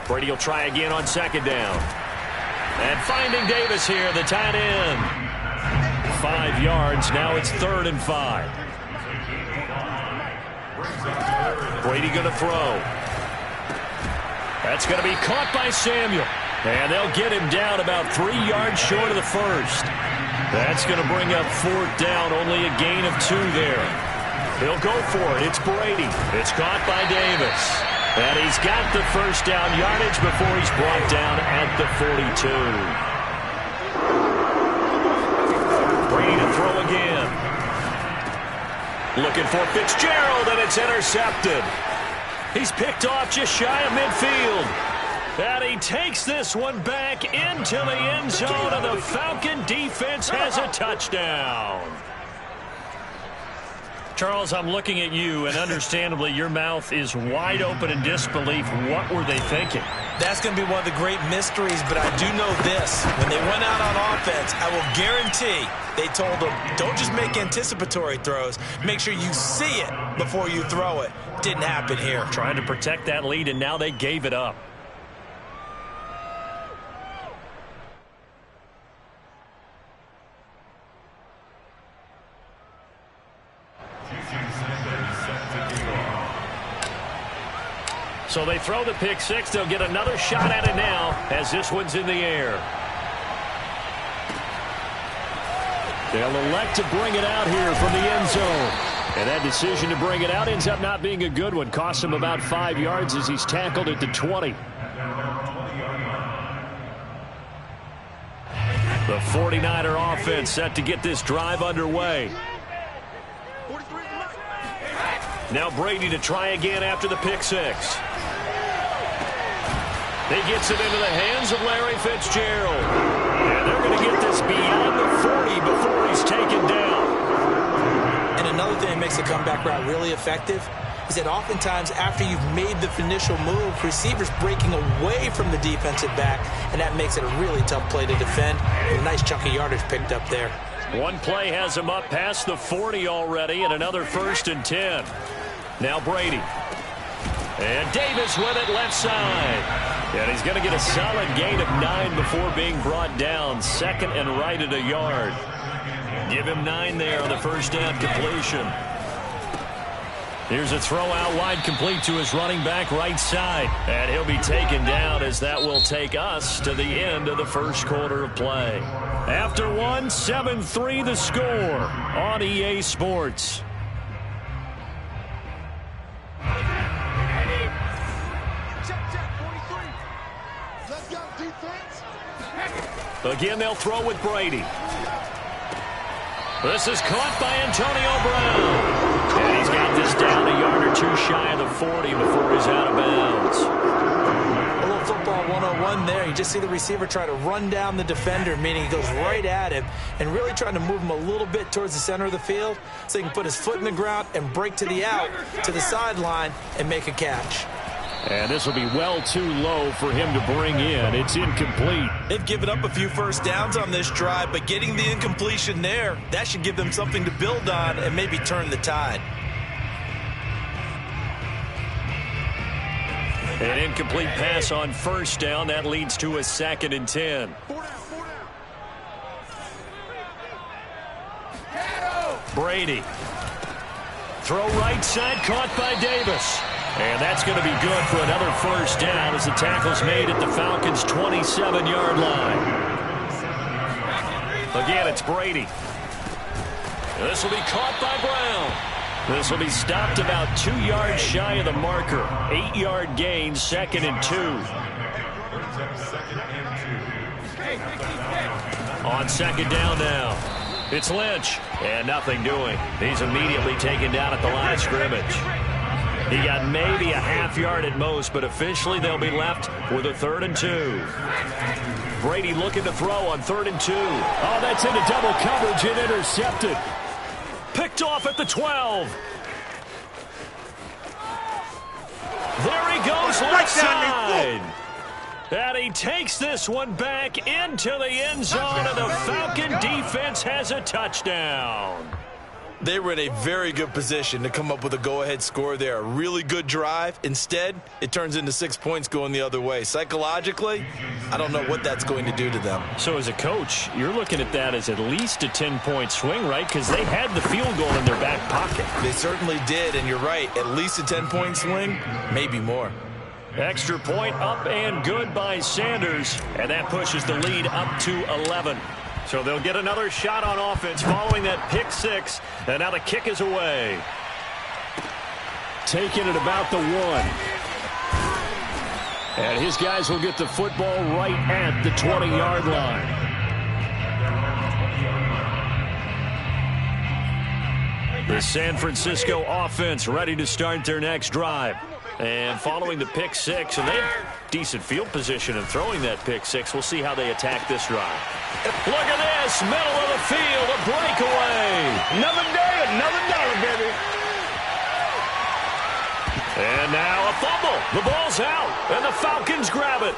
Brady will try again on second down. And finding Davis here, the tight end. 5 yards. Now it's 3rd and 5. Brady going to throw. That's going to be caught by Samuel. And they'll get him down about 3 yards short of the first. That's going to bring up 4th down. Only a gain of 2 there. He'll go for it. It's Brady. It's caught by Davis. And he's got the first down yardage before he's brought down at the 42. Brady to throw again. Looking for Fitzgerald, and it's intercepted. He's picked off just shy of midfield. And he takes this one back into the end zone, and the Falcon defense has a touchdown. Charles, I'm looking at you, and understandably, your mouth is wide open in disbelief. What were they thinking? That's going to be one of the great mysteries, but I do know this. When they went out on offense, I will guarantee they told them, don't just make anticipatory throws. Make sure you see it before you throw it. Didn't happen here. Trying to protect that lead, and now they gave it up. So they throw the pick six. They'll get another shot at it now as this one's in the air. They'll elect to bring it out here from the end zone. And that decision to bring it out ends up not being a good one. Costs him about 5 yards as he's tackled at the 20. The 49er offense set to get this drive underway. Now Brady to try again after the pick six. He gets it into the hands of Larry Fitzgerald. And they're going to get this beyond the 40 before he's taken down. And another thing that makes the comeback route really effective is that oftentimes after you've made the initial move, receivers breaking away from the defensive back, and that makes it a really tough play to defend. A nice chunk of yardage picked up there. One play has him up past the 40 already, and another 1st and 10. Now Brady. And Davis with it left side. And he's going to get a solid gain of 9 before being brought down. 2nd and right at a yard. Give him 9 there on the first down completion. Here's a throw out wide complete to his running back right side. And he'll be taken down as that will take us to the end of the first quarter of play. After one, 7-3 the score on EA Sports. Again, they'll throw with Brady. This is caught by Antonio Brown. And he's got this down a yard or 2 shy of the 40 before he's out of bounds. A little football 101 there. You just see the receiver try to run down the defender, meaning he goes right at him, and really trying to move him a little bit towards the center of the field so he can put his foot in the ground and break to the out, to the sideline, and make a catch. And this will be well too low for him to bring in. It's incomplete. They've given up a few first downs on this drive, but getting the incompletion there, that should give them something to build on and maybe turn the tide. An incomplete pass on first down. That leads to a 2nd and 10. Brady. Throw right side, caught by Davis. And that's going to be good for another first down as the tackle's made at the Falcons' 27-yard line. Again, it's Brady. This will be caught by Brown. This will be stopped about 2 yards shy of the marker. 8-yard gain, 2nd and 2. On second down now. It's Lynch. And nothing doing. He's immediately taken down at the line of scrimmage. He got maybe a half yard at most, but officially they'll be left with a 3rd and 2. Brady looking to throw on 3rd and 2. Oh, that's into double coverage and intercepted. Picked off at the 12. There he goes left side. And he takes this one back into the end zone, and the Falcon defense has a touchdown. They were in a very good position to come up with a go-ahead score there. A really good drive. Instead, it turns into 6 points going the other way. Psychologically, I don't know what that's going to do to them. So as a coach, you're looking at that as at least a 10-point swing, right? Because they had the field goal in their back pocket. They certainly did, and you're right. At least a 10-point swing, maybe more. Extra point up and good by Sanders, and that pushes the lead up to 11. So they'll get another shot on offense following that pick six, and now the kick is away. Taking it about the 1. And his guys will get the football right at the 20-yard line. The San Francisco offense ready to start their next drive. And following the pick six, and they have decent field position in throwing that pick six. We'll see how they attack this drive. Look at this, middle of the field, a breakaway. Another day, another dollar, baby. And now a fumble. The ball's out, and the Falcons grab it.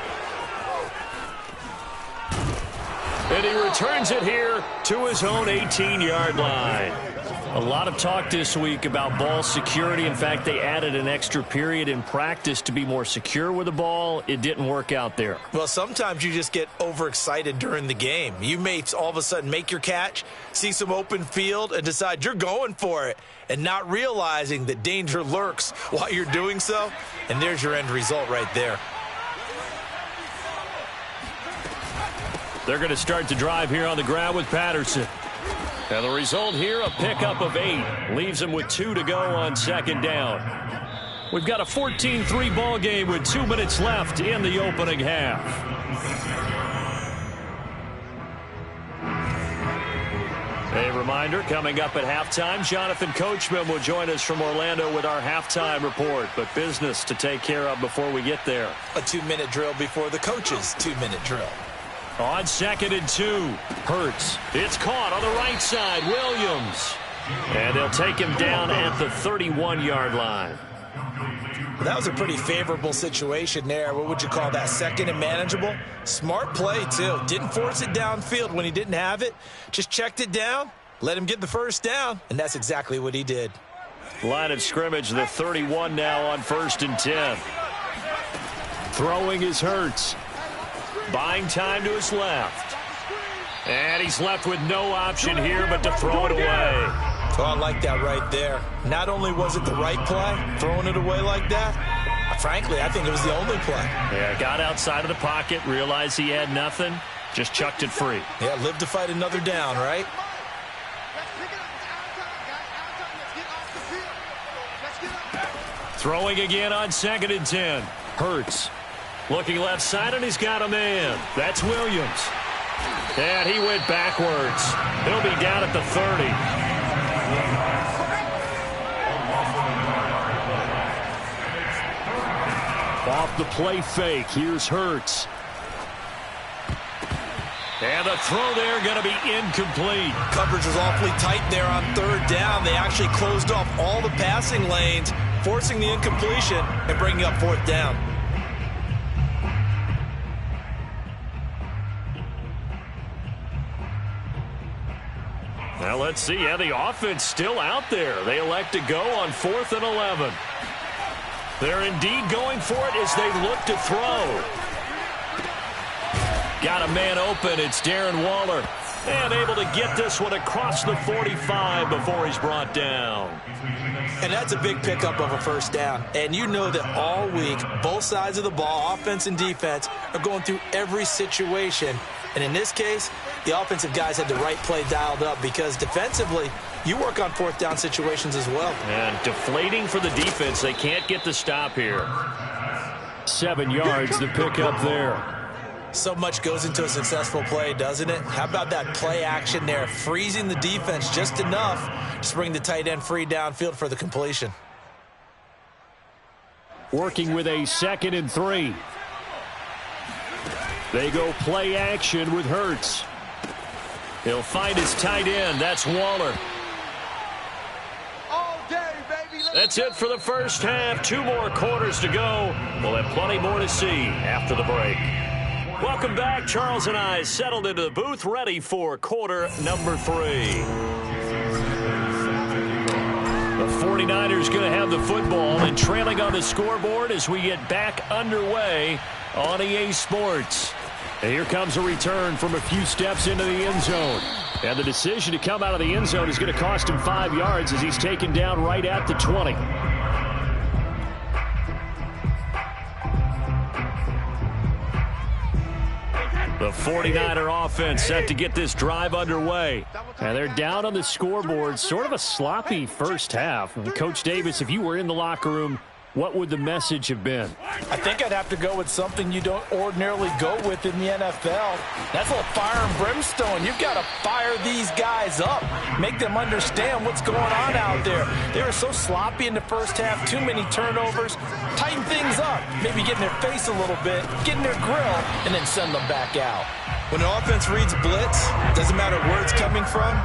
And he returns it here to his own 18-yard line. A lot of talk this week about ball security. In fact, they added an extra period in practice to be more secure with the ball. It didn't work out there. Well, sometimes you just get overexcited during the game. You may all of a sudden make your catch, see some open field, and decide you're going for it, and not realizing that danger lurks while you're doing so. And there's your end result right there. They're going to start the drive here on the ground with Patterson. And the result here, a pickup of 8. Leaves him with 2 to go on second down. We've got a 14-3 ball game with 2 minutes left in the opening half. A reminder, coming up at halftime, Jonathan Coachman will join us from Orlando with our halftime report. But business to take care of before we get there. A 2-minute drill before the coach's 2-minute drill. On 2nd and 2, Hurts. It's caught on the right side, Williams. And they'll take him down at the 31-yard line. That was a pretty favorable situation there. What would you call that? 2nd and manageable? Smart play, too. Didn't force it downfield when he didn't have it. Just checked it down, let him get the first down, and that's exactly what he did. Line of scrimmage, the 31 now on 1st and 10. Throwing is Hurts. Buying time to his left. And he's left with no option here but to throw it away. Oh, I like that right there. Not only was it the right play, throwing it away like that, frankly, I think it was the only play. Yeah, got outside of the pocket, realized he had nothing, just chucked it free. Yeah, live to fight another down, right? Throwing again on 2nd and 10. Hurts. Looking left side, and he's got a man. That's Williams. And he went backwards. He'll be down at the 30. Off the play fake, here's Hurts. And the throw there going to be incomplete. Coverage was awfully tight there on 3rd down. They actually closed off all the passing lanes, forcing the incompletion and bringing up 4th down. Now let's see. Yeah, the offense still out there. They elect to go on 4th and 11. They're indeed going for it as they look to throw. Got a man open. It's Darren Waller. And able to get this one across the 45 before he's brought down. And that's a big pickup of a 1st down. And you know that all week, both sides of the ball, offense and defense, are going through every situation. And in this case, the offensive guys had the right play dialed up because defensively, you work on 4th down situations as well. And deflating for the defense. They can't get the stop here. 7 yards, the pickup there. So much goes into a successful play, doesn't it? How about that play action there, freezing the defense just enough to bring the tight end free downfield for the completion. Working with a 2nd and 3. They go play action with Hurts. He'll find his tight end. That's Waller. All day, baby. That's it for the first half. 2 more quarters to go. We'll have plenty more to see after the break. Welcome back. Charles and I settled into the booth, ready for quarter number 3. The 49ers going to have the football and trailing on the scoreboard as we get back underway on EA Sports. And here comes a return from a few steps into the end zone. And the decision to come out of the end zone is going to cost him 5 yards as he's taken down right at the 20. The 49er offense set to get this drive underway. And they're down on the scoreboard. Sort of a sloppy first half. Coach Davis, if you were in the locker room, what would the message have been? I think I'd have to go with something you don't ordinarily go with in the NFL. That's a little fire and brimstone. You've got to fire these guys up. Make them understand what's going on out there. They were so sloppy in the first half. Too many turnovers. Tighten things up. Maybe get in their face a little bit. Get in their grill. And then send them back out. When an offense reads blitz, doesn't matter where it's coming from,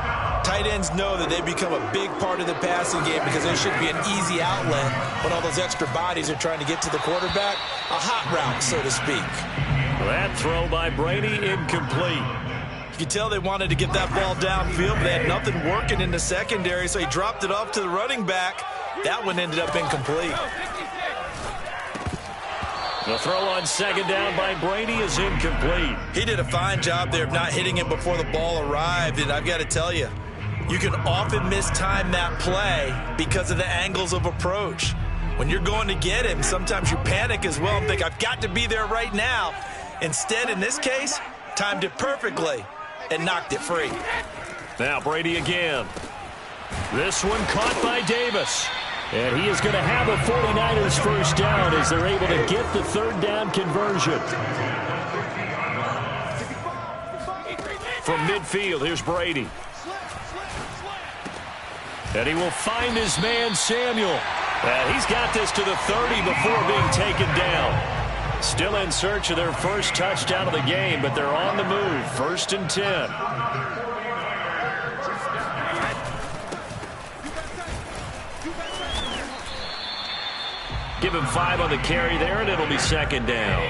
tight ends know that they become a big part of the passing game because there should be an easy outlet when all those extra bodies are trying to get to the quarterback. A hot route, so to speak. That throw by Brady incomplete. You could tell they wanted to get that ball downfield, but they had nothing working in the secondary, so he dropped it off to the running back. That one ended up incomplete. The throw on second down by Brady is incomplete. He did a fine job there of not hitting it before the ball arrived, and I've got to tell you, you can often mistime that play because of the angles of approach. When you're going to get him, sometimes you panic as well and think, I've got to be there right now. Instead, in this case, timed it perfectly and knocked it free. Now Brady again. This one caught by Davis. And he is going to have a 49ers first down as they're able to get the third down conversion. From midfield, here's Brady. And he will find his man, Samuel. And he's got this to the 30 before being taken down. Still in search of their first touchdown of the game, but they're on the move. 1st and 10. Give him 5 on the carry there, and it'll be second down.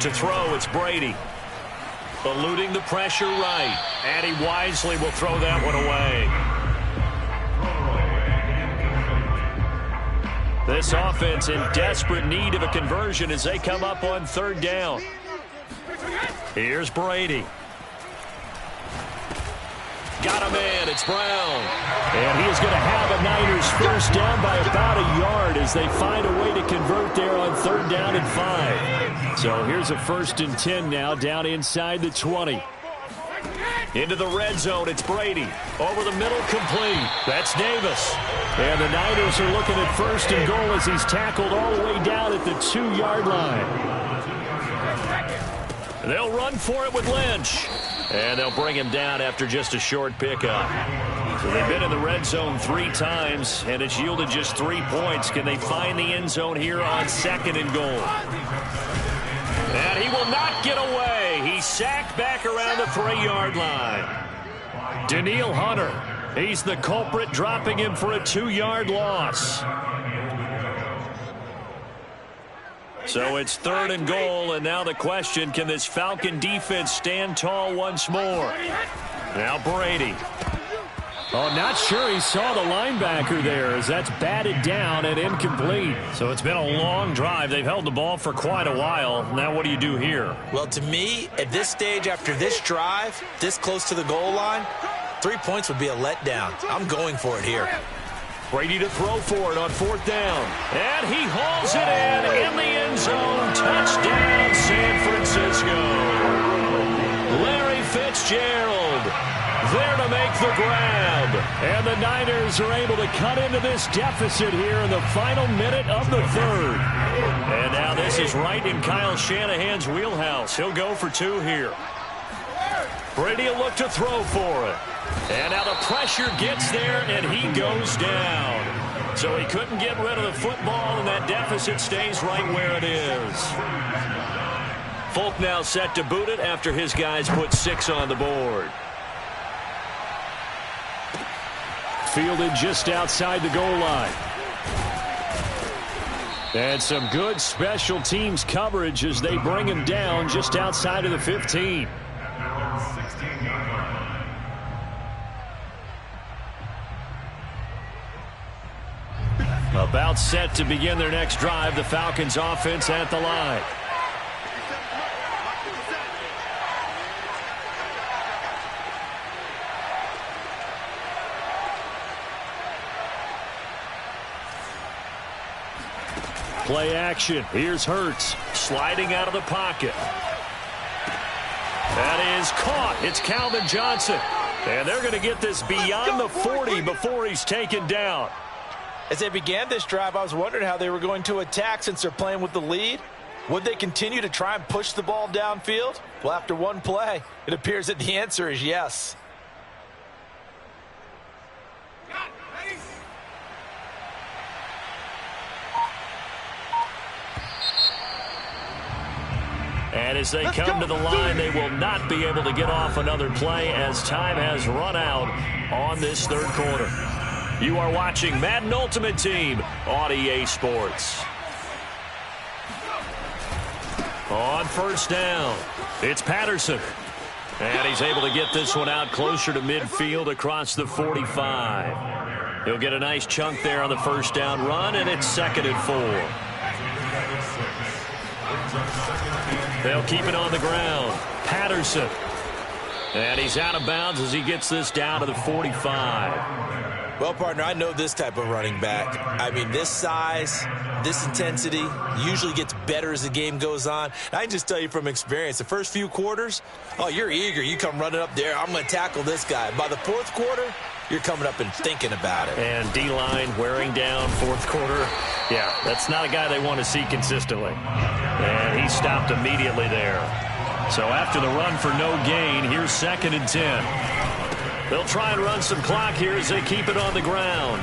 To throw, it's Brady. Eluding the pressure right. And he wisely will throw that one away. This offense in desperate need of a conversion as they come up on third down. Here's Brady. Got him in. It's Brown. And he is going to have a Niners first down by about a yard as they find a way to convert there on third down and 5. So here's a 1st and 10 now down inside the 20. Into the red zone. It's Brady. Over the middle, complete. That's Davis. And the Niners are looking at 1st and goal as he's tackled all the way down at the 2-yard line. They'll run for it with Lynch. And they'll bring him down after just a short pickup. So they've been in the red zone 3 times, and it's yielded just 3 points. Can they find the end zone here on 2nd and goal? And he will not get away. He's sacked back around the 3-yard line. Danielle Hunter, he's the culprit, dropping him for a 2-yard loss. So it's 3rd and goal, and now the question, can this Falcon defense stand tall once more? Now Brady. Oh, not sure he saw the linebacker there as that's batted down and incomplete. So it's been a long drive. They've held the ball for quite a while. Now what do you do here? Well, to me, at this stage after this drive, this close to the goal line, 3 points would be a letdown. I'm going for it here. Brady to throw for it on 4th down. And he hauls it in the end zone. Touchdown, San Francisco. Larry Fitzgerald there to make the grab. And the Niners are able to cut into this deficit here in the final minute of the 3rd. And now this is right in Kyle Shanahan's wheelhouse. He'll go for 2 here. Brady will look to throw for it. And now the pressure gets there, and he goes down. So he couldn't get rid of the football, and that deficit stays right where it is. Folk now set to boot it after his guys put 6 on the board. fielded just outside the goal line. And some good special teams coverage as they bring him down just outside of the 15. About set to begin their next drive, the Falcons offense at the line. Play action. Here's Hurts sliding out of the pocket. That is caught. It's Calvin Johnson. And they're going to get this beyond the 40 before he's taken down. As they began this drive, I was wondering how they were going to attack since they're playing with the lead. Would they continue to try and push the ball downfield? Well, after one play, it appears that the answer is yes. And as they come to the line, they will not be able to get off another play as time has run out on this third quarter. You are watching Madden Ultimate Team on EA Sports. On first down, it's Patterson. And he's able to get this one out closer to midfield across the 45. He'll get a nice chunk there on the first down run, and it's 2nd and 4. They'll keep it on the ground. Patterson. And he's out of bounds as he gets this down to the 45. Well, partner, I know this type of running back. I mean, this size, this intensity usually gets better as the game goes on. I can just tell you from experience, the first few quarters, oh, you're eager. You come running up there. I'm going to tackle this guy. By the fourth quarter, you're coming up and thinking about it. And D-line wearing down fourth quarter. Yeah, that's not a guy they want to see consistently. And he stopped immediately there. So after the run for no gain, here's 2nd and 10. They'll try and run some clock here as they keep it on the ground.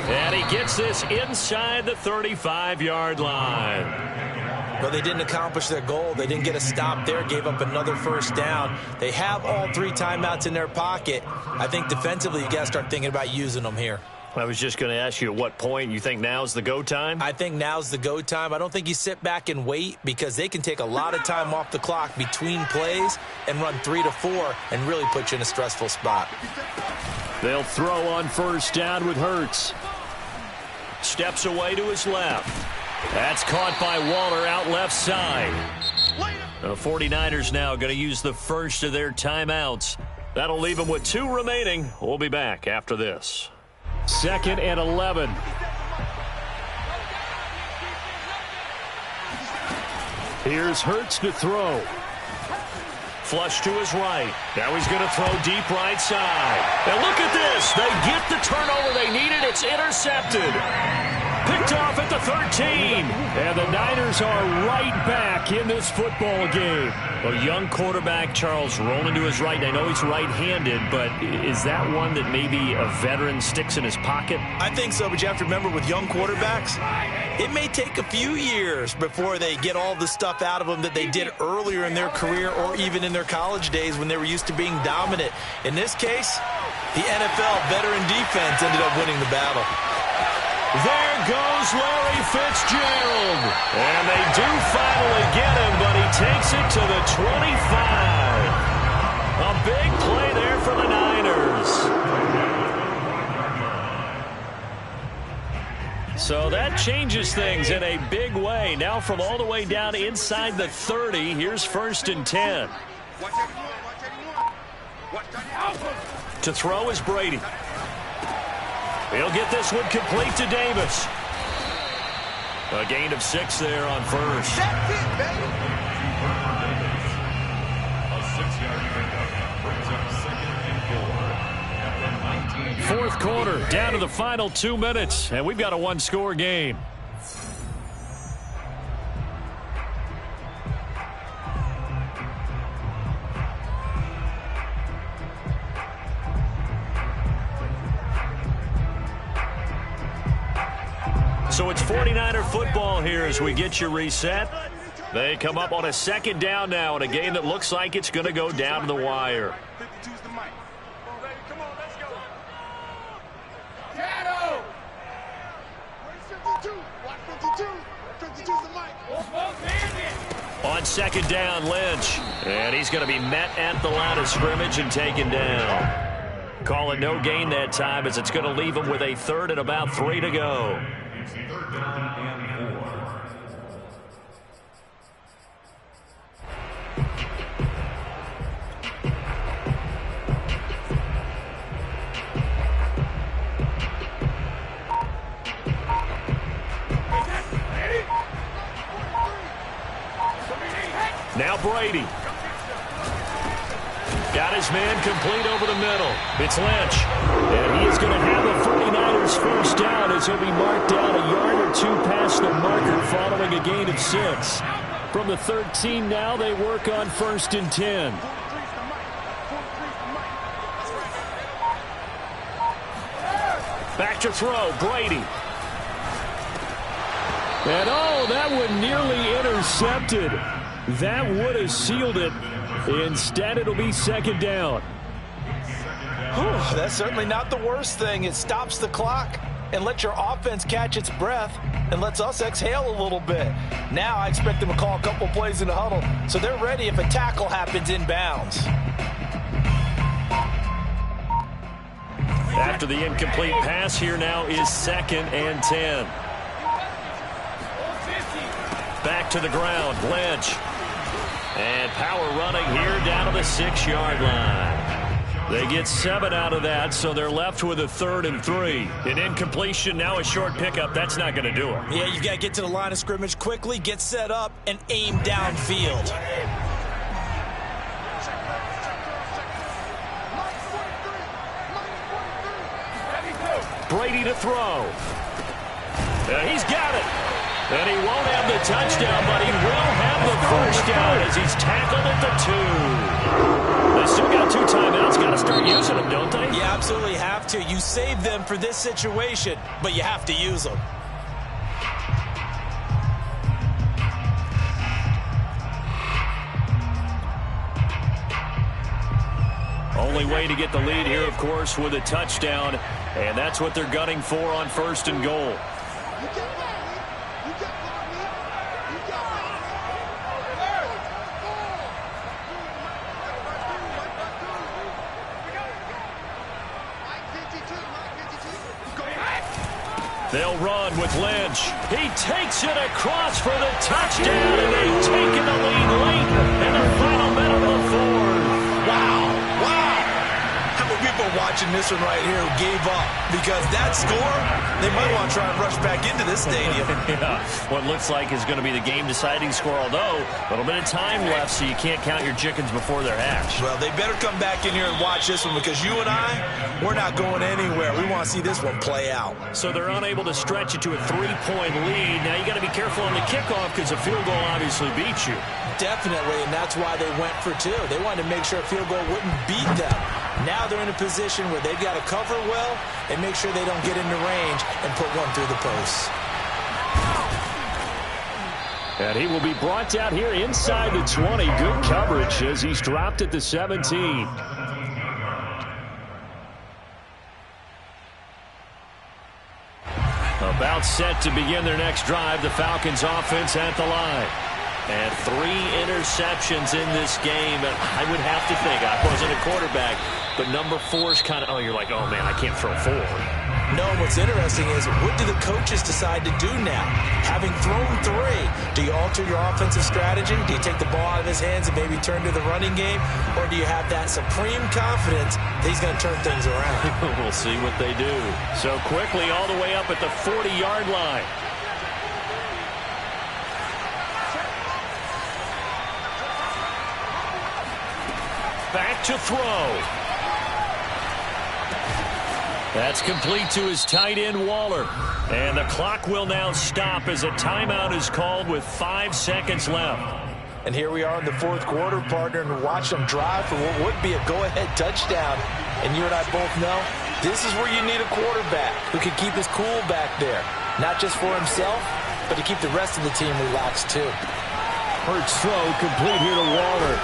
And he gets this inside the 35-yard line. But they didn't accomplish their goal. They didn't get a stop there, gave up another first down. They have all 3 timeouts in their pocket. I think defensively you got to start thinking about using them here. I was just going to ask you at what point you think now's the go time? I think now's the go time. I don't think you sit back and wait because they can take a lot of time off the clock between plays and run 3 to 4 and really put you in a stressful spot. They'll throw on first down with Hurts. Steps away to his left. That's caught by Waller out left side. The 49ers now going to use the first of their timeouts. That'll leave them with 2 remaining. We'll be back after this. 2nd and 11. Here's Hurts to throw. Flush to his right. Now he's going to throw deep right side. And look at this. They get the turnover they needed. It's intercepted. Picked off at the 13. And the Niners are right back in this football game. A young quarterback, Charles, rolling to his right. I know he's right-handed, but is that one that maybe a veteran sticks in his pocket? I think so, but you have to remember with young quarterbacks, it may take a few years before they get all the stuff out of them that they did earlier in their career or even in their college days when they were used to being dominant. In this case, the NFL veteran defense ended up winning the battle. There goes Larry Fitzgerald. And they do finally get him, but he takes it to the 25. A big play there for the Niners. So that changes things in a big way. Now from all the way down inside the 30, here's 1st and 10. To throw is Brady. He'll get this one complete to Davis. A gain of 6 there on first. That's it, baby. A 6-yard pickup brings up 2nd and 4. Fourth quarter, down to the final 2 minutes, and we've got a 1-score game. So it's 49er football here as we get you reset. They come up on a 2nd down now in a game that looks like it's going to go down to the wire. On second down, Lynch. And he's going to be met at the line of scrimmage and taken down. Call it no gain that time as it's going to leave him with a third and about 3 to go. It's third down and 4. Now Brady. Got his man complete over the middle. It's Lynch. And he is going to have the 49ers first down as he'll be marked down a yard or two past the marker following a gain of 6. From the 13 now, they work on 1st and 10. Back to throw, Brady. And oh, that one nearly intercepted. That would have sealed it. Instead, it'll be 2nd down. That's certainly not the worst thing. It stops the clock and lets your offense catch its breath and lets us exhale a little bit. Now I expect them to call a couple plays in the huddle so they're ready if a tackle happens inbounds. After the incomplete pass, here now is 2nd and 10. Back to the ground, Lynch. And power running here down to the 6-yard line. They get 7 out of that, so they're left with a 3rd and 3. An incompletion, now a short pickup. That's not going to do it. Yeah, you got to get to the line of scrimmage quickly, get set up, and aim downfield. Brady to throw. He's got it. And he won't have the touchdown, but he will have the first down as he's tackled at the 2. They still got 2 timeouts. Got to start using them, don't they? You absolutely have to. You save them for this situation, but you have to use them. Only way to get the lead here, of course, with a touchdown. And that's what they're gunning for on 1st and goal. They'll run with Lynch. He takes it across for the touchdown, and they've taken the lead late in the final minute of the 4th. Wow. How many people are watching this one right here who gave up? Because that score, they might want to try and rush back into this stadium. Yeah, what looks like is going to be the game-deciding score, although a little bit of time left, so you can't count your chickens before they're hatched. Well, they better come back in here and watch this one because you and I, we're not going anywhere. We want to see this one play out. So they're unable to stretch it to a 3-point lead. Now you got to be careful on the kickoff because a field goal obviously beats you. Definitely, and that's why they went for 2. They wanted to make sure a field goal wouldn't beat them. Now they're in a position where they've got to cover well and make sure they don't get into range and put one through the post. And he will be brought down here inside the 20. Good coverage as he's dropped at the 17. About set to begin their next drive, the Falcons offense at the line. And 3 interceptions in this game. And I would have to think, I wasn't a quarterback, but number 4 is kind of, you're like, oh, man, I can't throw 4. No, what's interesting is what do the coaches decide to do now? Having thrown 3, do you alter your offensive strategy? Do you take the ball out of his hands and maybe turn to the running game? Or do you have that supreme confidence that he's going to turn things around? We'll see what they do. So quickly all the way up at the 40-yard line. Back to throw. That's complete to his tight end, Waller. And the clock will now stop as a timeout is called with 5 seconds left. And here we are in the 4th quarter, partner, and watch them drive for what would be a go-ahead touchdown. And you and I both know this is where you need a quarterback who can keep his cool back there. Not just for himself, but to keep the rest of the team relaxed too. Hurts throw complete here to Waller.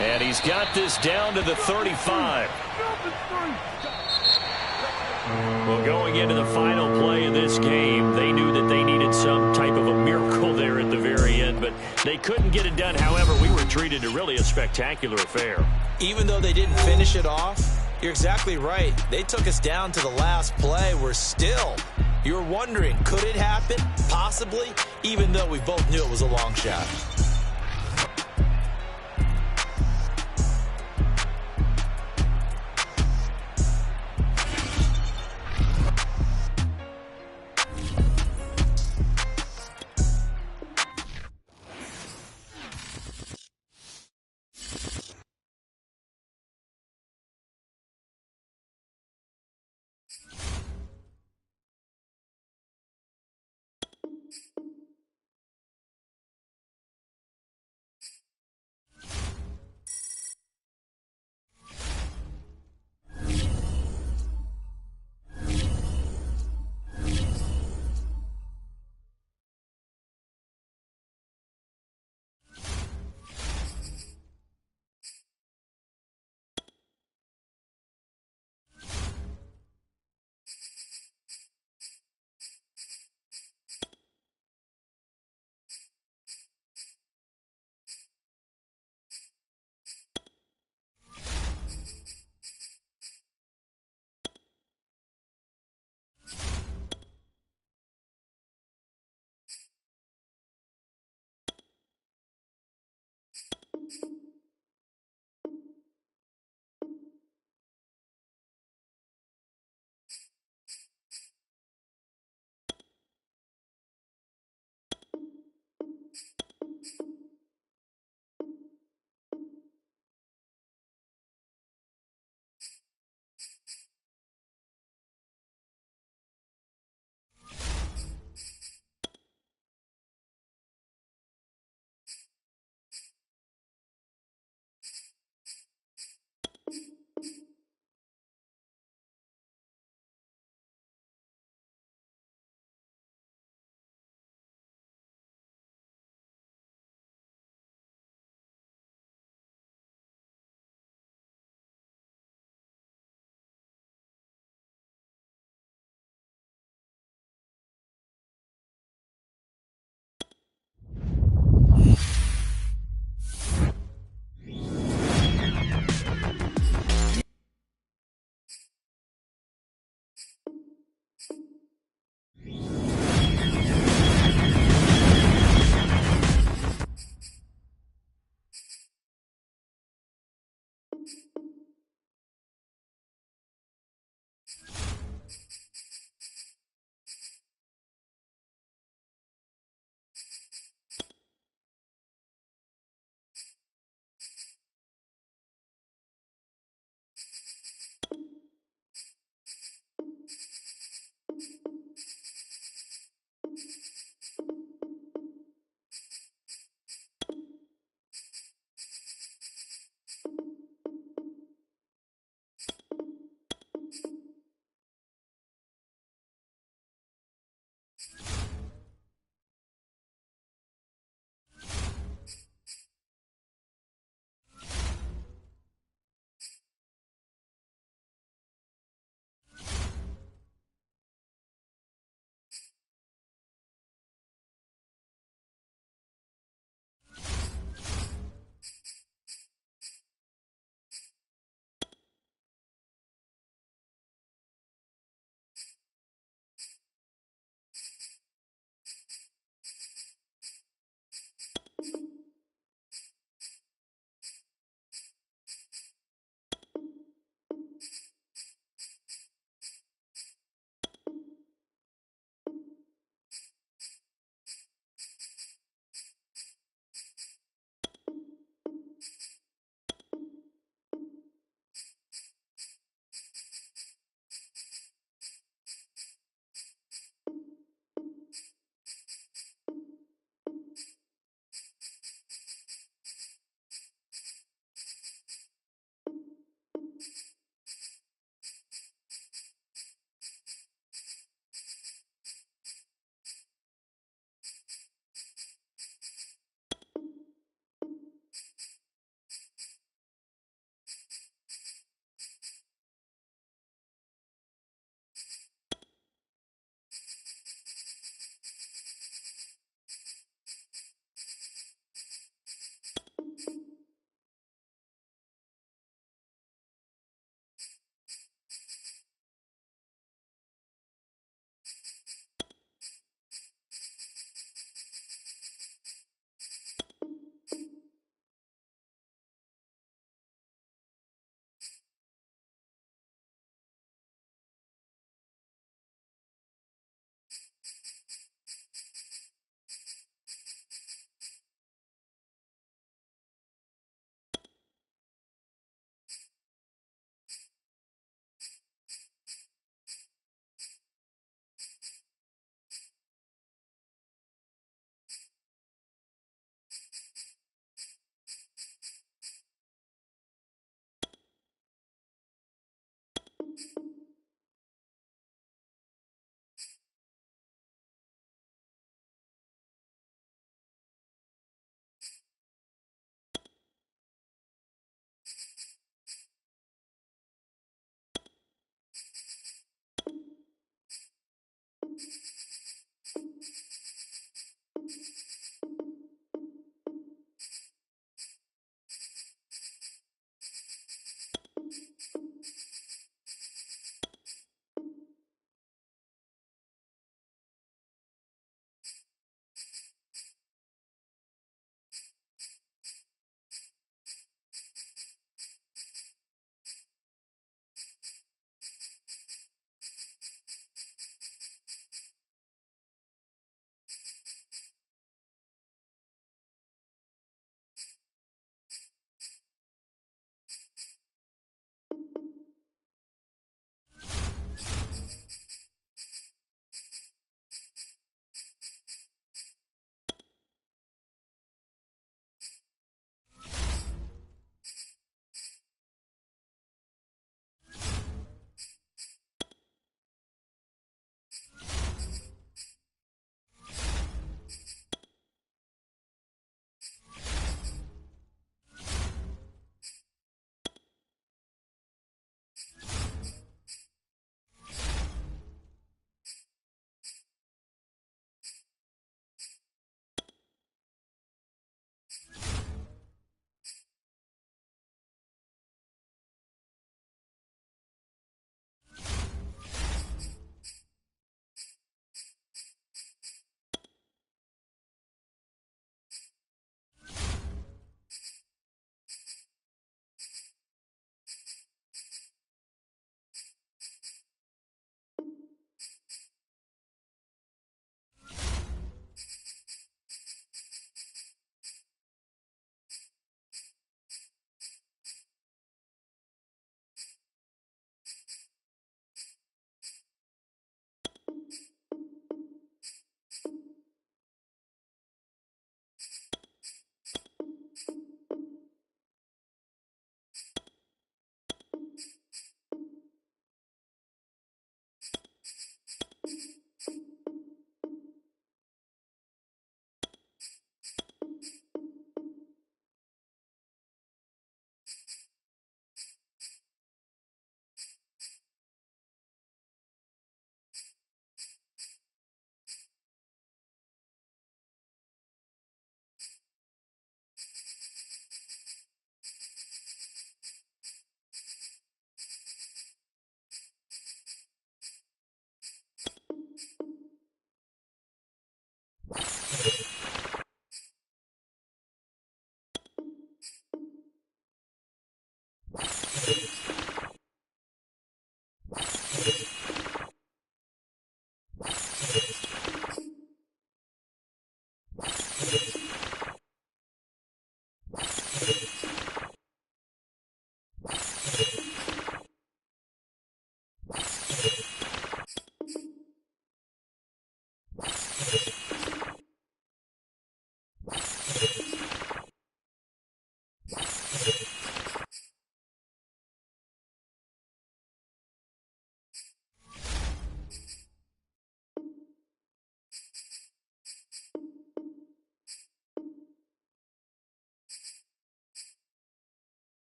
And he's got this down to the 35. Well, going into the final play of this game, they knew that They couldn't get it done. However, we were treated to really a spectacular affair. Even though they didn't finish it off, you're exactly right. They took us down to the last play. We're still, you're wondering, could it happen? Possibly, even though we both knew it was a long shot.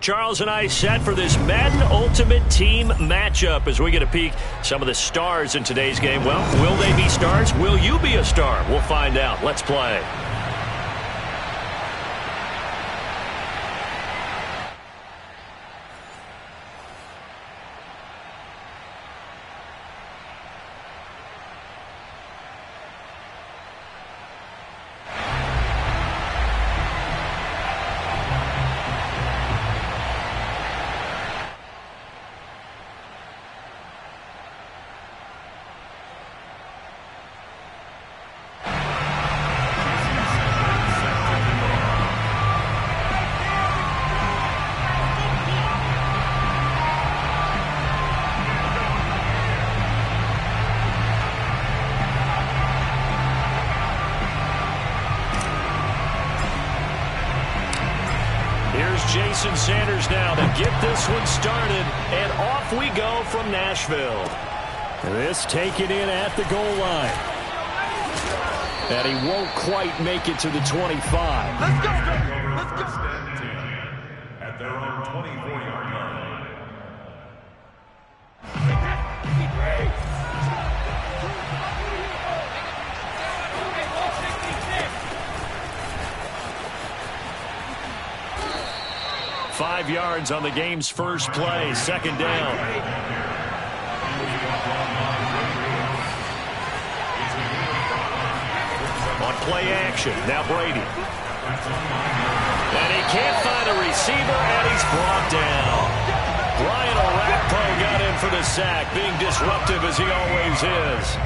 Charles and I set for this Madden Ultimate Team matchup as we get a peek some of the stars in today's game. Well, will they be stars? Will you be a star? We'll find out. Let's play. Jason Sanders now to get this one started, and off we go from Nashville. This taken in at the goal line. And he won't quite make it to the 25. Let's go! Let's go! At their own 24-yard line. 5 yards on the game's first play. Second down. On play action, now Brady. And he can't find a receiver, and he's brought down. Brian Orakpo got in for the sack, being disruptive as he always is.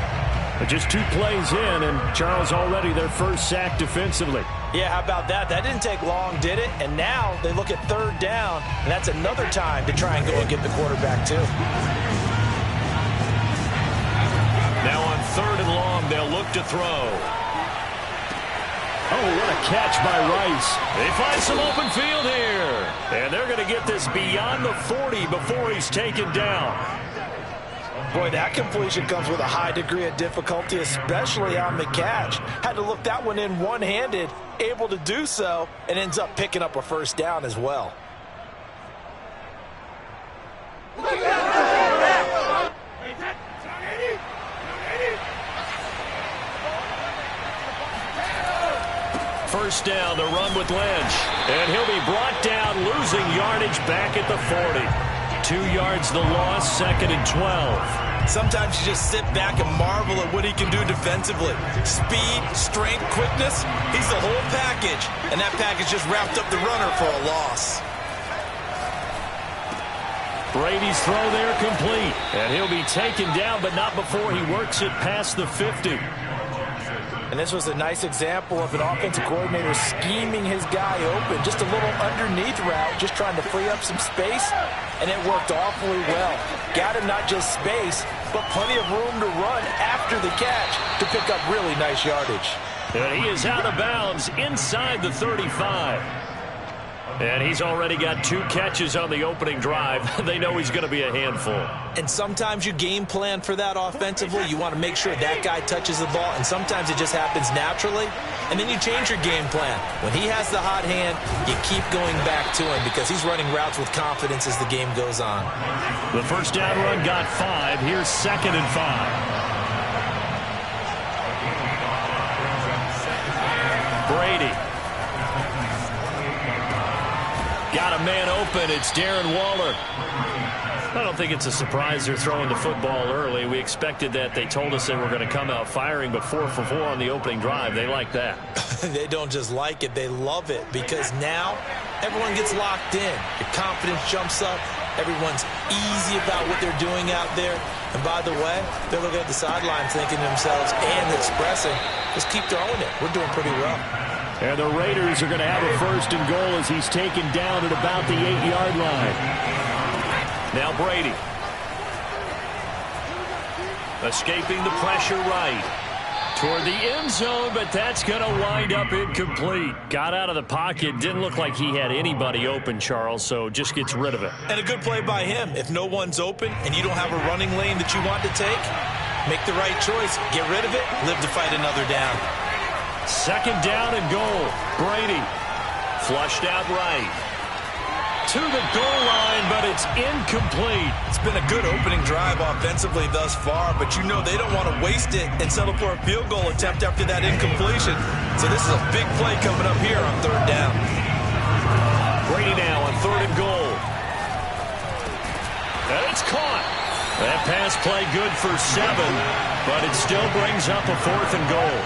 But just 2 plays in, and Charles already their first sack defensively. Yeah, how about that? That didn't take long, did it? And now they look at third down, and that's another time to try and go and get the quarterback, too. Now on 3rd and long, they'll look to throw. Oh, what a catch by Rice. They find some open field here. And they're going to get this beyond the 40 before he's taken down. Boy, that completion comes with a high degree of difficulty, especially on the catch. Had to look that one in one-handed, able to do so, and ends up picking up a first down as well. First down, the run with Lynch. And he'll be brought down, losing yardage back at the 40. 2 yards the loss, 2nd and 12. Sometimes you just sit back and marvel at what he can do defensively. Speed, strength, quickness, he's the whole package. And that package just wrapped up the runner for a loss. Brady's throw there complete. And he'll be taken down, but not before he works it past the 50. And this was a nice example of an offensive coordinator scheming his guy open. Just a little underneath route, just trying to free up some space, and it worked awfully well. Got him not just space, but plenty of room to run after the catch to pick up really nice yardage. And he is out of bounds inside the 35. And he's already got 2 catches on the opening drive. They know he's going to be a handful. And sometimes you game plan for that offensively. You want to make sure that guy touches the ball, and sometimes it just happens naturally. And then you change your game plan. When he has the hot hand, you keep going back to him because he's running routes with confidence as the game goes on. The first down run got 5. Here's 2nd and 5. Brady. Got a man open. It's Darren Waller. I don't think it's a surprise they're throwing the football early. We expected that. They told us they were going to come out firing, but 4 for 4 on the opening drive. They like that. They don't just like it. They love it because now everyone gets locked in. Your confidence jumps up. Everyone's easy about what they're doing out there. And by the way, they're looking at the sideline thinking to themselves and expressing, just keep throwing it. We're doing pretty well. And the Raiders are going to have a 1st and goal as he's taken down at about the 8-yard line. Now Brady. Escaping the pressure right. Toward the end zone, but that's going to wind up incomplete. Got out of the pocket. Didn't look like he had anybody open, Charles, so just gets rid of it. And a good play by him. If no one's open and you don't have a running lane that you want to take, make the right choice. Get rid of it. Live to fight another down. 2nd down and goal. Brady flushed out right. To the goal line, but it's incomplete. It's been a good opening drive offensively thus far, but you know they don't want to waste it and settle for a field goal attempt after that incompletion. So this is a big play coming up here on 3rd down. Brady now on 3rd and goal. And it's caught. That pass play good for 7, but it still brings up a 4th and goal.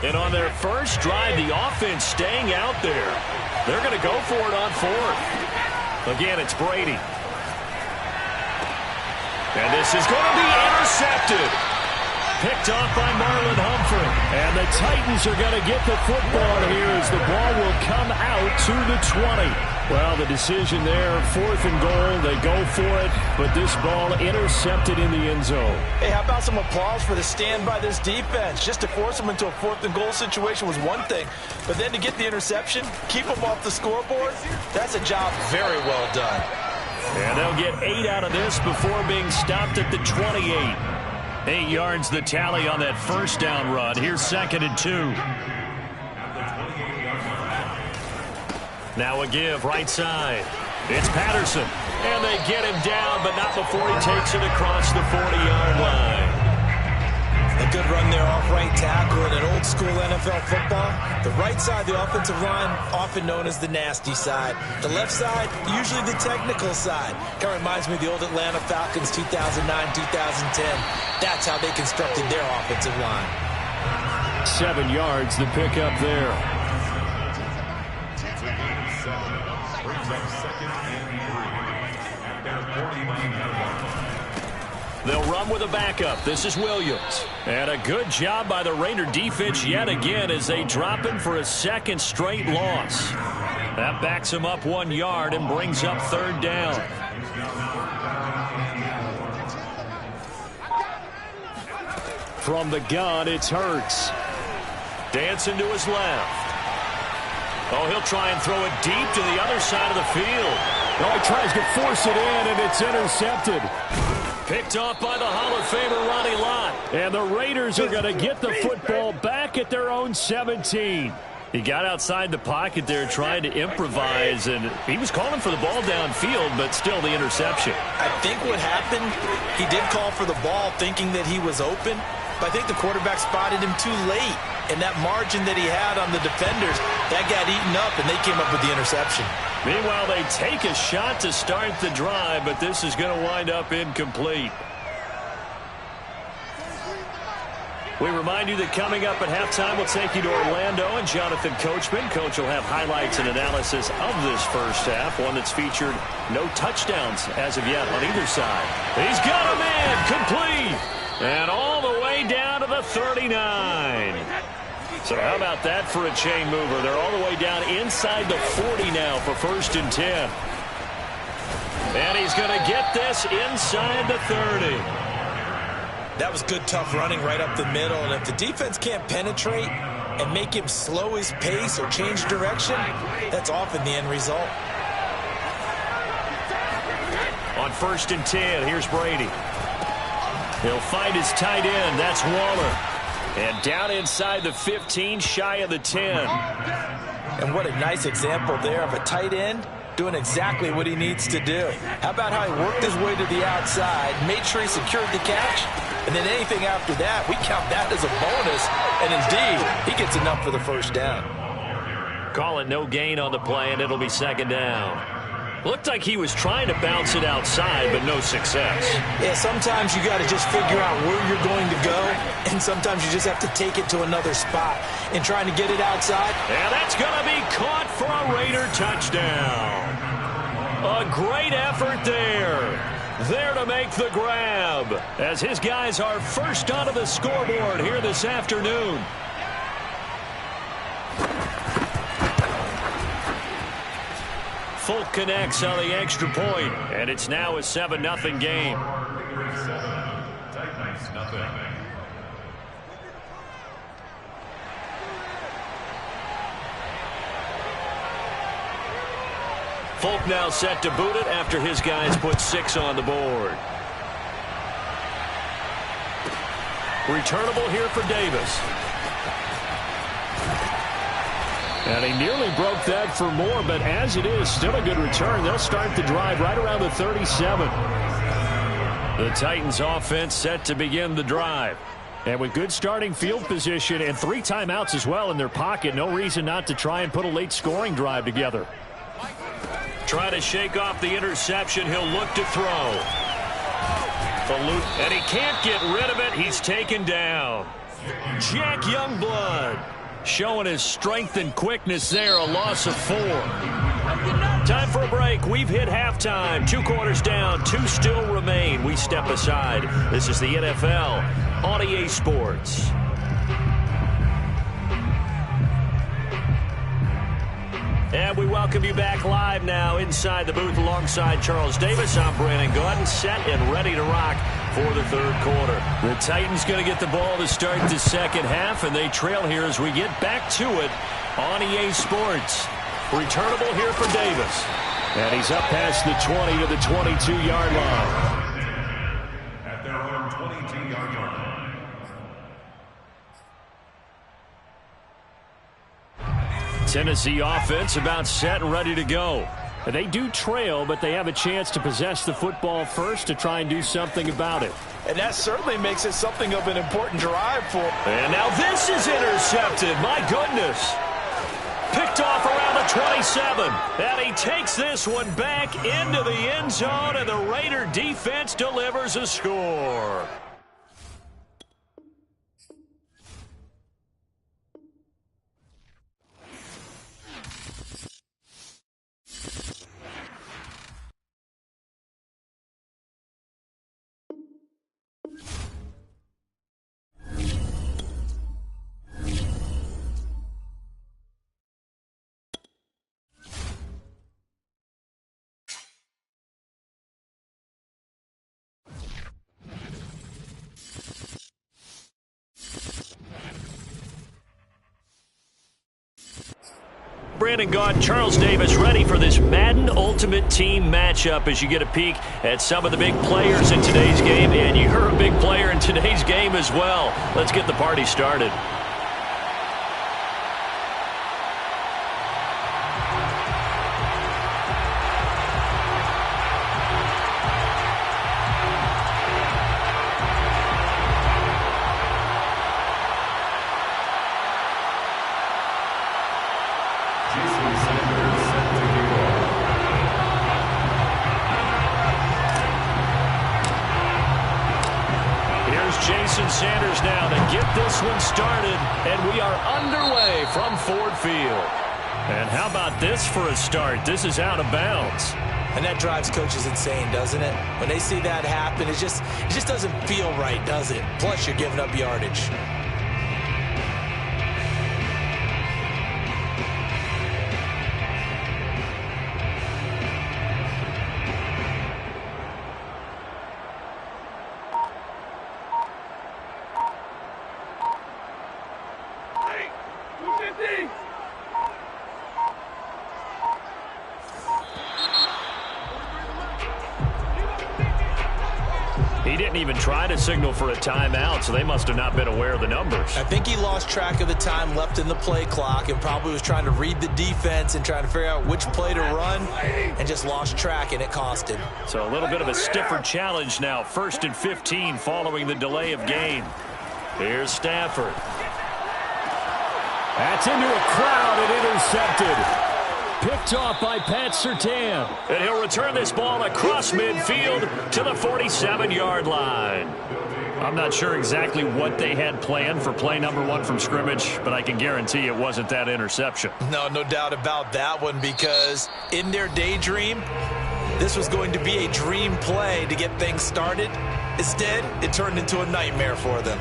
And on their first drive, the offense staying out there. They're going to go for it on 4th. Again, it's Brady. And this is going to be intercepted. Picked off by Marlon Humphrey. And the Titans are going to get the football here as the ball will come out to the 20. Well, the decision there, 4th and goal. They go for it, but this ball intercepted in the end zone. Hey, how about some applause for the stand by this defense? Just to force them into a 4th and goal situation was one thing, but then to get the interception, keep them off the scoreboard, that's a job very well done. And they'll get 8 out of this before being stopped at the 28. 8 yards the tally on that first down run. Here's 2nd and 2. Now a give right side. It's Patterson. And they get him down, but not before he takes it across the 40-yard line. A good run there off right tackle in an old-school NFL football. The right side, the offensive line, often known as the nasty side. The left side, usually the technical side. Kind of reminds me of the old Atlanta Falcons 2009-2010. That's how they constructed their offensive line. 7 yards, the pickup there. Brings up 2nd and 3 at their 49-yard line. They'll run with a backup. This is Williams. And a good job by the Raider defense yet again as they drop him for a 2nd straight loss. That backs him up 1 yard and brings up 3rd down. From the gun, it's Hurts. Dancing to his left. Oh, he'll try and throw it deep to the other side of the field. Oh, he tries to force it in, and it's intercepted. Picked off by the Hall of Famer Ronnie Lott. And the Raiders are going to get the football back at their own 17. He got outside the pocket there trying to improvise, and he was calling for the ball downfield, but still the interception. I think what happened, he did call for the ball thinking that he was open, but I think the quarterback spotted him too late. And that margin that he had on the defenders, that got eaten up, and they came up with the interception. Meanwhile, they take a shot to start the drive, but this is going to wind up incomplete. We remind you that coming up at halftime, we'll take you to Orlando and Jonathan Coachman. Coach will have highlights and analysis of this first half, one that's featured no touchdowns as of yet on either side. He's got a man complete, and all the way down to the 39. So how about that for a chain mover? They're all the way down inside the 40 now for 1st and 10. And he's going to get this inside the 30. That was good, tough running right up the middle. And if the defense can't penetrate and make him slow his pace or change direction, that's often the end result. On 1st and 10, here's Brady. He'll find his tight end. That's Waller. And down inside the 15, shy of the 10. And what a nice example there of a tight end doing exactly what he needs to do. How about how he worked his way to the outside, made sure he secured the catch, and then anything after that, we count that as a bonus. And indeed, he gets enough for the 1st down. Call it no gain on the play, and it'll be 2nd down. Looked like he was trying to bounce it outside, but no success. Yeah, sometimes you got to just figure out where you're going to go, and sometimes you just have to take it to another spot. And trying to get it outside. And that's going to be caught for a Raider touchdown. A great effort there. There to make the grab, as his guys are first onto the scoreboard here this afternoon. Folk connects on the extra point, and it's now a 7-0 game. Titans, nothing. Folk now set to boot it after his guys put 6 on the board. Returnable here for Davis. And he nearly broke that for more, but as it is, still a good return. They'll start the drive right around the 37. The Titans offense set to begin the drive. And with good starting field position and 3 timeouts as well in their pocket, no reason not to try and put a late scoring drive together. Try to shake off the interception. He'll look to throw. And he can't get rid of it. He's taken down. Jack Youngblood showing his strength and quickness there. A loss of 4. Time for a break. We've hit halftime. 2 quarters down. 2 still remain. We step aside. This is the NFL on EA Sports. And we welcome you back live now inside the booth alongside Charles Davis. I'm Brandon Gaudin, set and ready to rock for the 3rd quarter. The Titans going to get the ball to start the 2nd half, and they trail here as we get back to it on EA Sports. Returnable here for Davis. And he's up past the 20 to the 22-yard line. At their own 22-yard line. Tennessee offense about set and ready to go. They do trail, but they have a chance to possess the football first to try and do something about it. And that certainly makes it something of an important drive for. And now this is intercepted. My goodness. Picked off around the 27. And he takes this one back into the end zone, and the Raider defense delivers a score. Brandon Gaudin, Charles Davis ready for this Madden Ultimate Team matchup as you get a peek at some of the big players in today's game. And you're a big player in today's game as well. Let's get the party started. Jason Sanders now to get this one started, and we are underway from Ford Field. And how about this for a start? This is out of bounds. And that drives coaches insane, doesn't it? When they see that happen, it just doesn't feel right, does it? Plus, you're giving up yardage. He didn't even try to signal for a timeout, so they must have not been aware of the numbers. I think he lost track of the time left in the play clock and probably was trying to read the defense and trying to figure out which play to run and just lost track, and it cost him. So a little bit of a stiffer challenge now. 1st and 15 following the delay of game. Here's Stafford. That's into a crowd and intercepted. Picked off by Pat Surtain. And he'll return this ball across midfield to the 47-yard line. I'm not sure exactly what they had planned for play number 1 from scrimmage, but I can guarantee it wasn't that interception. No doubt about that one, because in their daydream, this was going to be a dream play to get things started. Instead, it turned into a nightmare for them.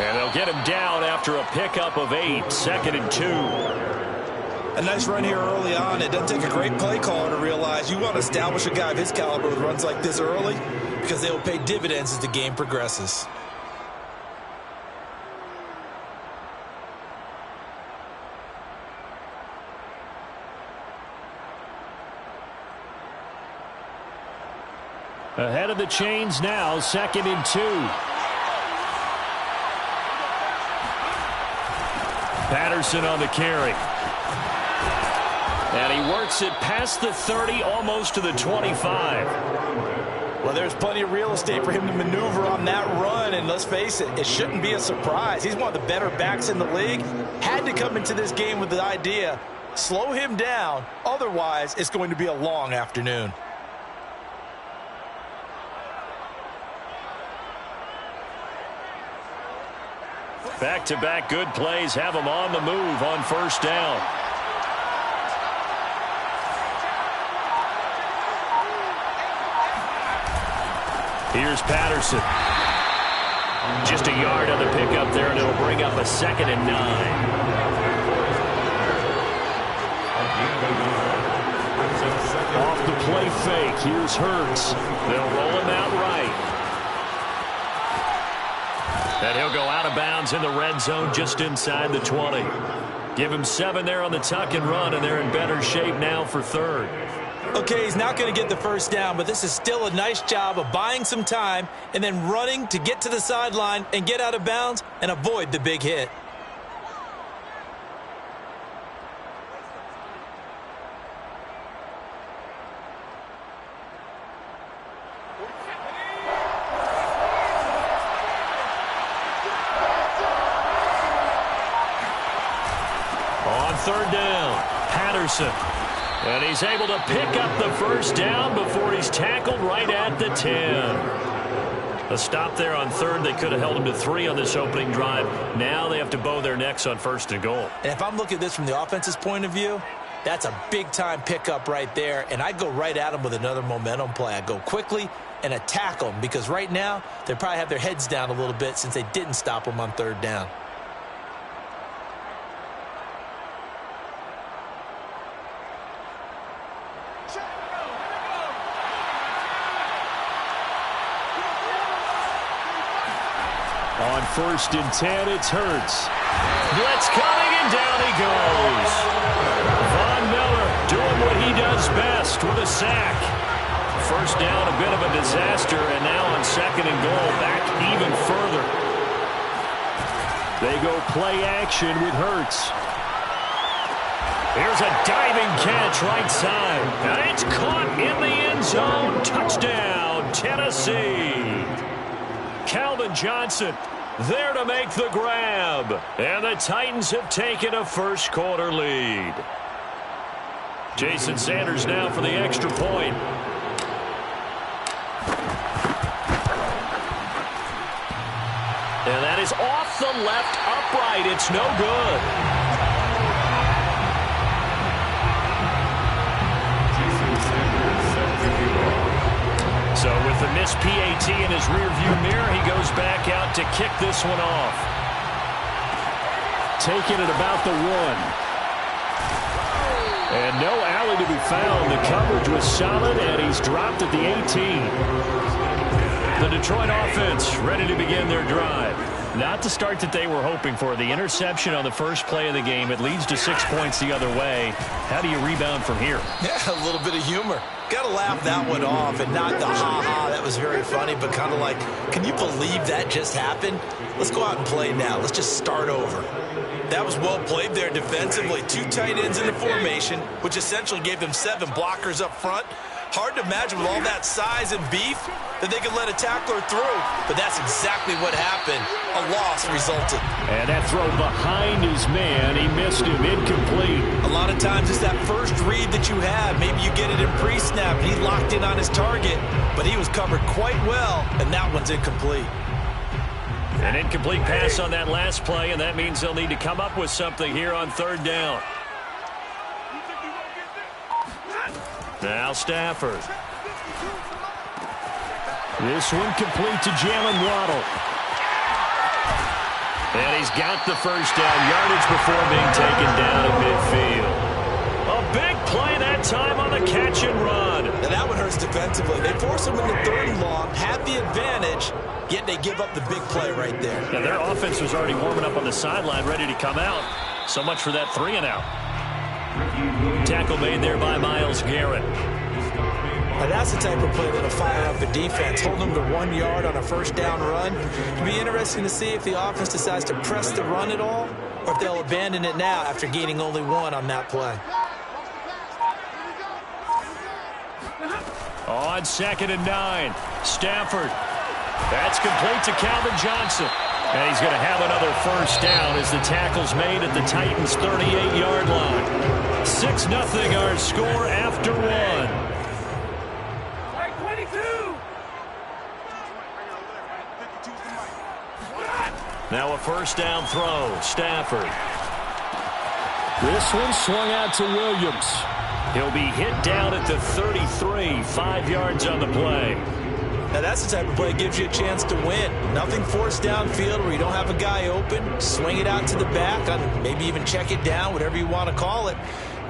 And they'll get him down after a pickup of 8, 2nd and 2. A nice run here early on. It doesn't take a great play caller to realize you want to establish a guy of his caliber with runs like this early, because they will pay dividends as the game progresses. Ahead of the chains now, 2nd and 2. Patterson on the carry. And he works it past the 30, almost to the 25. Well, there's plenty of real estate for him to maneuver on that run, and let's face it, it shouldn't be a surprise. He's one of the better backs in the league. Had to come into this game with the idea, slow him down, otherwise it's going to be a long afternoon. Back-to-back good plays have him on the move on 1st down. Here's Patterson. Just a yard on the pickup there, and it'll bring up a 2nd and 9. Off the play fake, here's Hurts. They'll roll him out right. And he'll go out of bounds in the red zone just inside the 20. Give him 7 there on the tuck and run, and they're in better shape now for third. Okay, he's not going to get the first down, but this is still a nice job of buying some time and then running to get to the sideline and get out of bounds and avoid the big hit. On third down, Patterson. And he's able to pick up the first down before he's tackled right at the 10. A stop there on third. They could have held him to 3 on this opening drive. Now they have to bow their necks on first and goal. And if I'm looking at this from the offense's point of view, that's a big-time pickup right there. And I'd go right at him with another momentum play. I'd go quickly and attack them because right now they probably have their heads down a little bit since they didn't stop them on third down. On first and 10, it's Hurts. Blitz coming, and down he goes. Von Miller doing what he does best with a sack. First down, a bit of a disaster, and now on second and goal, back even further. They go play action with Hurts. Here's a diving catch right side. And it's caught in the end zone. Touchdown, Tennessee. Calvin Johnson there to make the grab. And the Titans have taken a first quarter lead. Jason Sanders now for the extra point. And that is off the left upright. It's no good. So with the missed PAT in his rearview mirror, he goes back out to kick this one off. Taking it about the 1. And no alley to be found. The coverage was solid, and he's dropped at the 18. The Detroit offense ready to begin their drive. Not the start that they were hoping for. The interception on the first play of the game. It leads to 6 points the other way. How do you rebound from here? Yeah, a little bit of humor. Got to laugh that one off and not the ha-ha. That was very funny, but kind of like, can you believe that just happened? Let's go out and play now. Let's just start over. That was well played there defensively. 2 tight ends in the formation, which essentially gave them 7 blockers up front. Hard to imagine with all that size and beef that they could let a tackler through. But that's exactly what happened. A loss resulted. And that throw behind his man, he missed him, incomplete. A lot of times it's that first read that you have. Maybe you get it in pre-snap and he locked in on his target, but he was covered quite well, and that one's incomplete. An incomplete pass on that last play, and that means they'll need to come up with something here on third down. Now Stafford. This one complete to Jalen Waddle. And he's got the first down, yardage before being taken down at midfield. A big play that time on the catch and run. Now that one hurts defensively. They force him into third and long, have the advantage, yet they give up the big play right there. Now their offense was already warming up on the sideline, ready to come out. So much for that 3-and-out. Tackle made there by Myles Garrett. Now that's the type of play that'll fire up the defense. Hold them to 1 yard on a first down run. It'll be interesting to see if the offense decides to press the run at all, or if they'll abandon it now after gaining only 1 on that play. On 2nd and 9, Stafford. That's complete to Calvin Johnson. And he's going to have another first down as the tackle's made at the Titans' 38-yard line. 6-0 our score after 1. Now a first down throw, Stafford. This one swung out to Williams. He'll be hit down at the 33, 5 yards on the play. Now that's the type of play that gives you a chance to win. Nothing forced downfield where you don't have a guy open. Swing it out to the back, maybe even check it down, whatever you want to call it.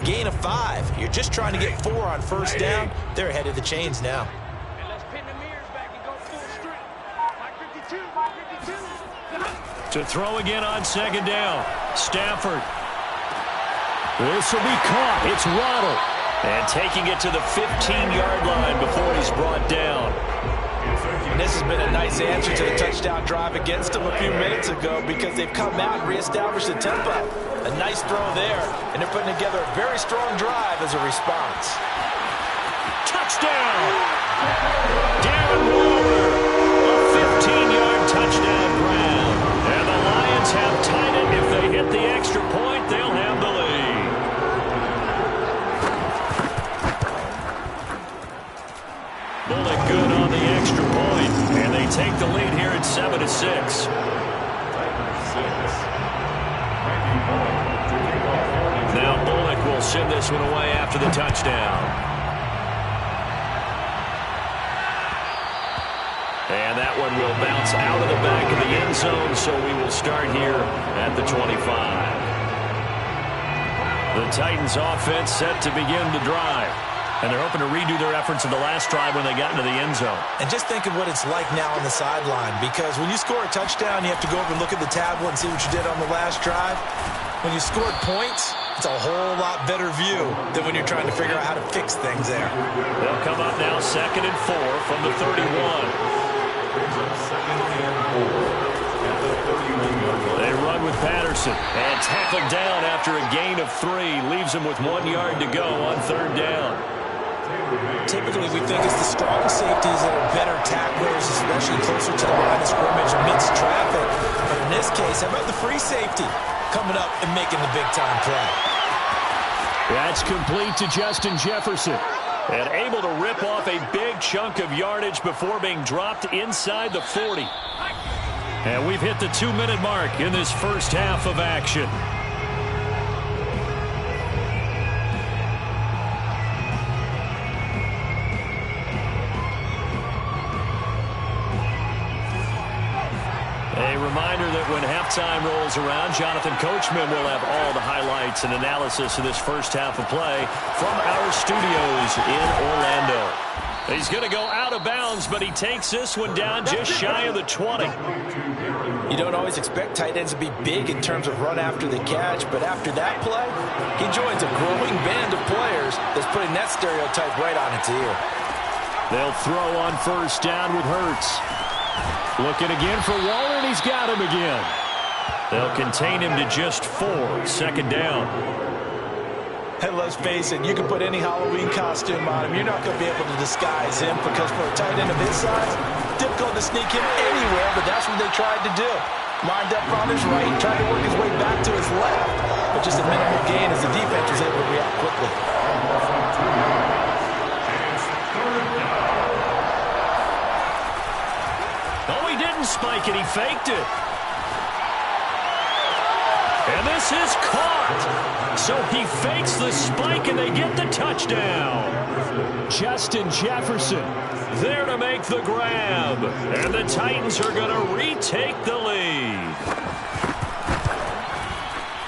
gain of 5. You're just trying to get 4 on first down. They're ahead of the chains now. To throw again on second down. Stafford. This will be caught. It's Waddle. And taking it to the 15-yard line before he's brought down. And this has been a nice answer to the touchdown drive against them a few minutes ago because they've come out and reestablished the tempo. A nice throw there, and they're putting together a very strong drive as a response. Touchdown! Darren Waller. A 15-yard touchdown grab. And the Lions have tied it. If they hit the extra point, they'll have the lead. Bullock good on the extra point. And they take the lead here at 7-6. Now Bullock will send this one away after the touchdown. And that one will bounce out of the back of the end zone, so we will start here at the 25. The Titans offense set to begin the drive. And they're hoping to redo their efforts in the last drive when they got into the end zone. And just think of what it's like now on the sideline, because when you score a touchdown, you have to go over and look at the tablet and see what you did on the last drive. When you scored points, it's a whole lot better view than when you're trying to figure out how to fix things there. They'll come up now 2nd and 4 from the 31. They run with Patterson and tackled down after a gain of 3. Leaves him with 1 yard to go on 3rd down. Typically, we think it's the strong safeties that are better tacklers, especially closer to the line of scrimmage amidst traffic. But in this case, how about the free safety coming up and making the big-time play? That's complete to Justin Jefferson. And able to rip off a big chunk of yardage before being dropped inside the 40. And we've hit the 2-minute mark in this first half of action. A reminder that when halftime rolls around, Jonathan Coachman will have all the highlights and analysis of this first half of play from our studios in Orlando. He's going to go out of bounds, but he takes this one down just shy of the 20. You don't always expect tight ends to be big in terms of run after the catch, but after that play, he joins a growing band of players that's putting that stereotype right on its ear. They'll throw on first down with Hurts. Looking again for Waller, and he's got him again. They'll contain him to just 4, 2nd down. And let's face it, you can put any Halloween costume on him. You're not going to be able to disguise him because for a tight end of his size, difficult to sneak him anywhere, but that's what they tried to do. Lined up on his right, tried to work his way back to his left, but just a minimal gain as the defense was able to react quickly. Oh, he didn't spike it. He faked it. And this is caught. So he fakes the spike, and they get the touchdown. Justin Jefferson there to make the grab. And the Titans are going to retake the lead.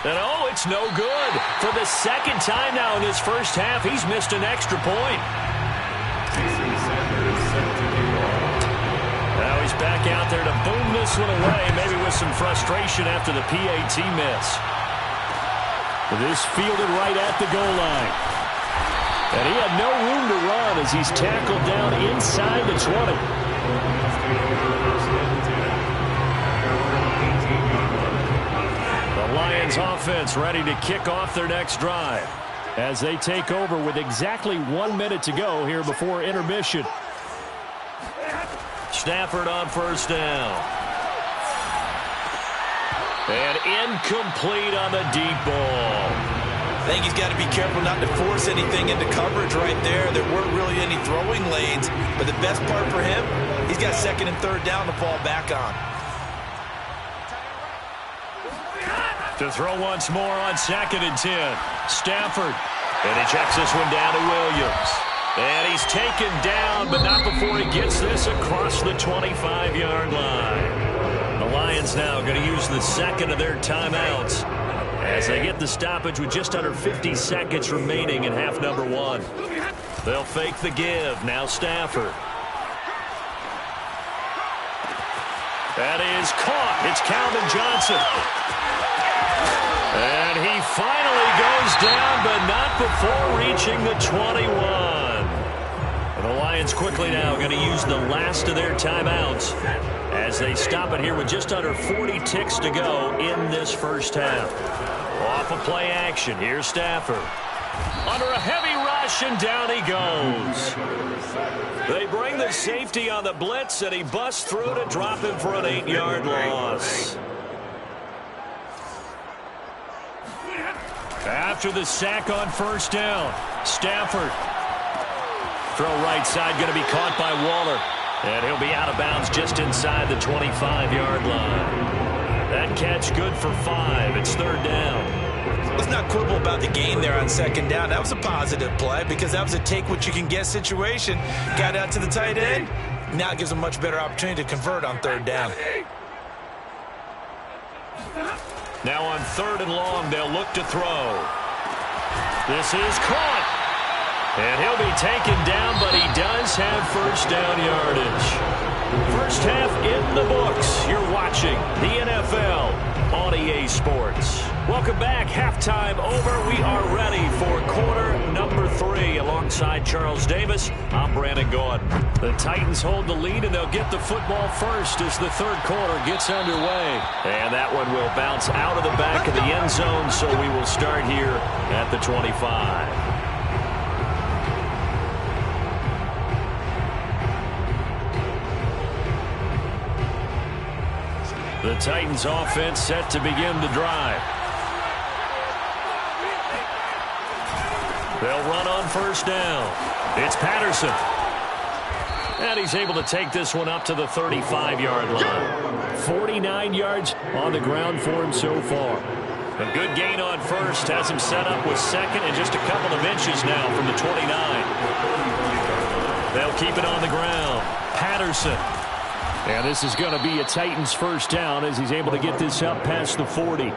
And oh, it's no good. For the 2nd time now in this first half, he's missed an extra point. Now he's back out there to boom this one away, maybe with some frustration after the PAT miss. This fielded right at the goal line. And he had no room to run as he's tackled down inside the 20. The Lions offense ready to kick off their next drive as they take over with exactly 1 minute to go here before intermission. Stafford on first down. And incomplete on the deep ball. I think he's got to be careful not to force anything into coverage right there. There weren't really any throwing lanes, but the best part for him, he's got 2nd and 3rd down to fall back on. To throw once more on 2nd and 10. Stafford. And he checks this one down to Williams. And he's taken down, but not before he gets this across the 25-yard line. The Lions now going to use the 2nd of their timeouts as they get the stoppage with just under 50 seconds remaining in half number one. They'll fake the give. Now Stafford. That is caught. It's Calvin Johnson. And he finally goes down, but not before reaching the 21. And the Lions quickly now going to use the last of their timeouts as they stop it here with just under 40 ticks to go in this first half. Off of play action. Here's Stafford. Under a heavy rush, and down he goes. They bring the safety on the blitz, and he busts through to drop him for an 8-yard loss. After the sack on first down, Stafford. Throw right side going to be caught by Waller. And he'll be out of bounds just inside the 25-yard line. That catch good for 5. It's third down. Let's not quibble about the gain there on second down. That was a positive play because that was a take-what-you-can-get situation. Got out to the tight end. Now it gives a much better opportunity to convert on third down. Now on third and long, they'll look to throw. This is caught. And he'll be taken down, but he does have first down yardage. First half in the books. You're watching the NFL on EA Sports. Welcome back. Halftime over. We are ready for quarter number 3. Alongside Charles Davis, I'm Brandon Gaudin. The Titans hold the lead, and they'll get the football first as the third quarter gets underway. And that one will bounce out of the back of the end zone, so we will start here at the 25. The Titans offense set to begin the drive. They'll run on first down. It's Patterson. And he's able to take this one up to the 35-yard line. 49 yards on the ground for him so far. A good gain on first has him set up with second and just a couple of inches now from the 29. They'll keep it on the ground. Patterson. And this is going to be a Titans first down as he's able to get this up past the 40.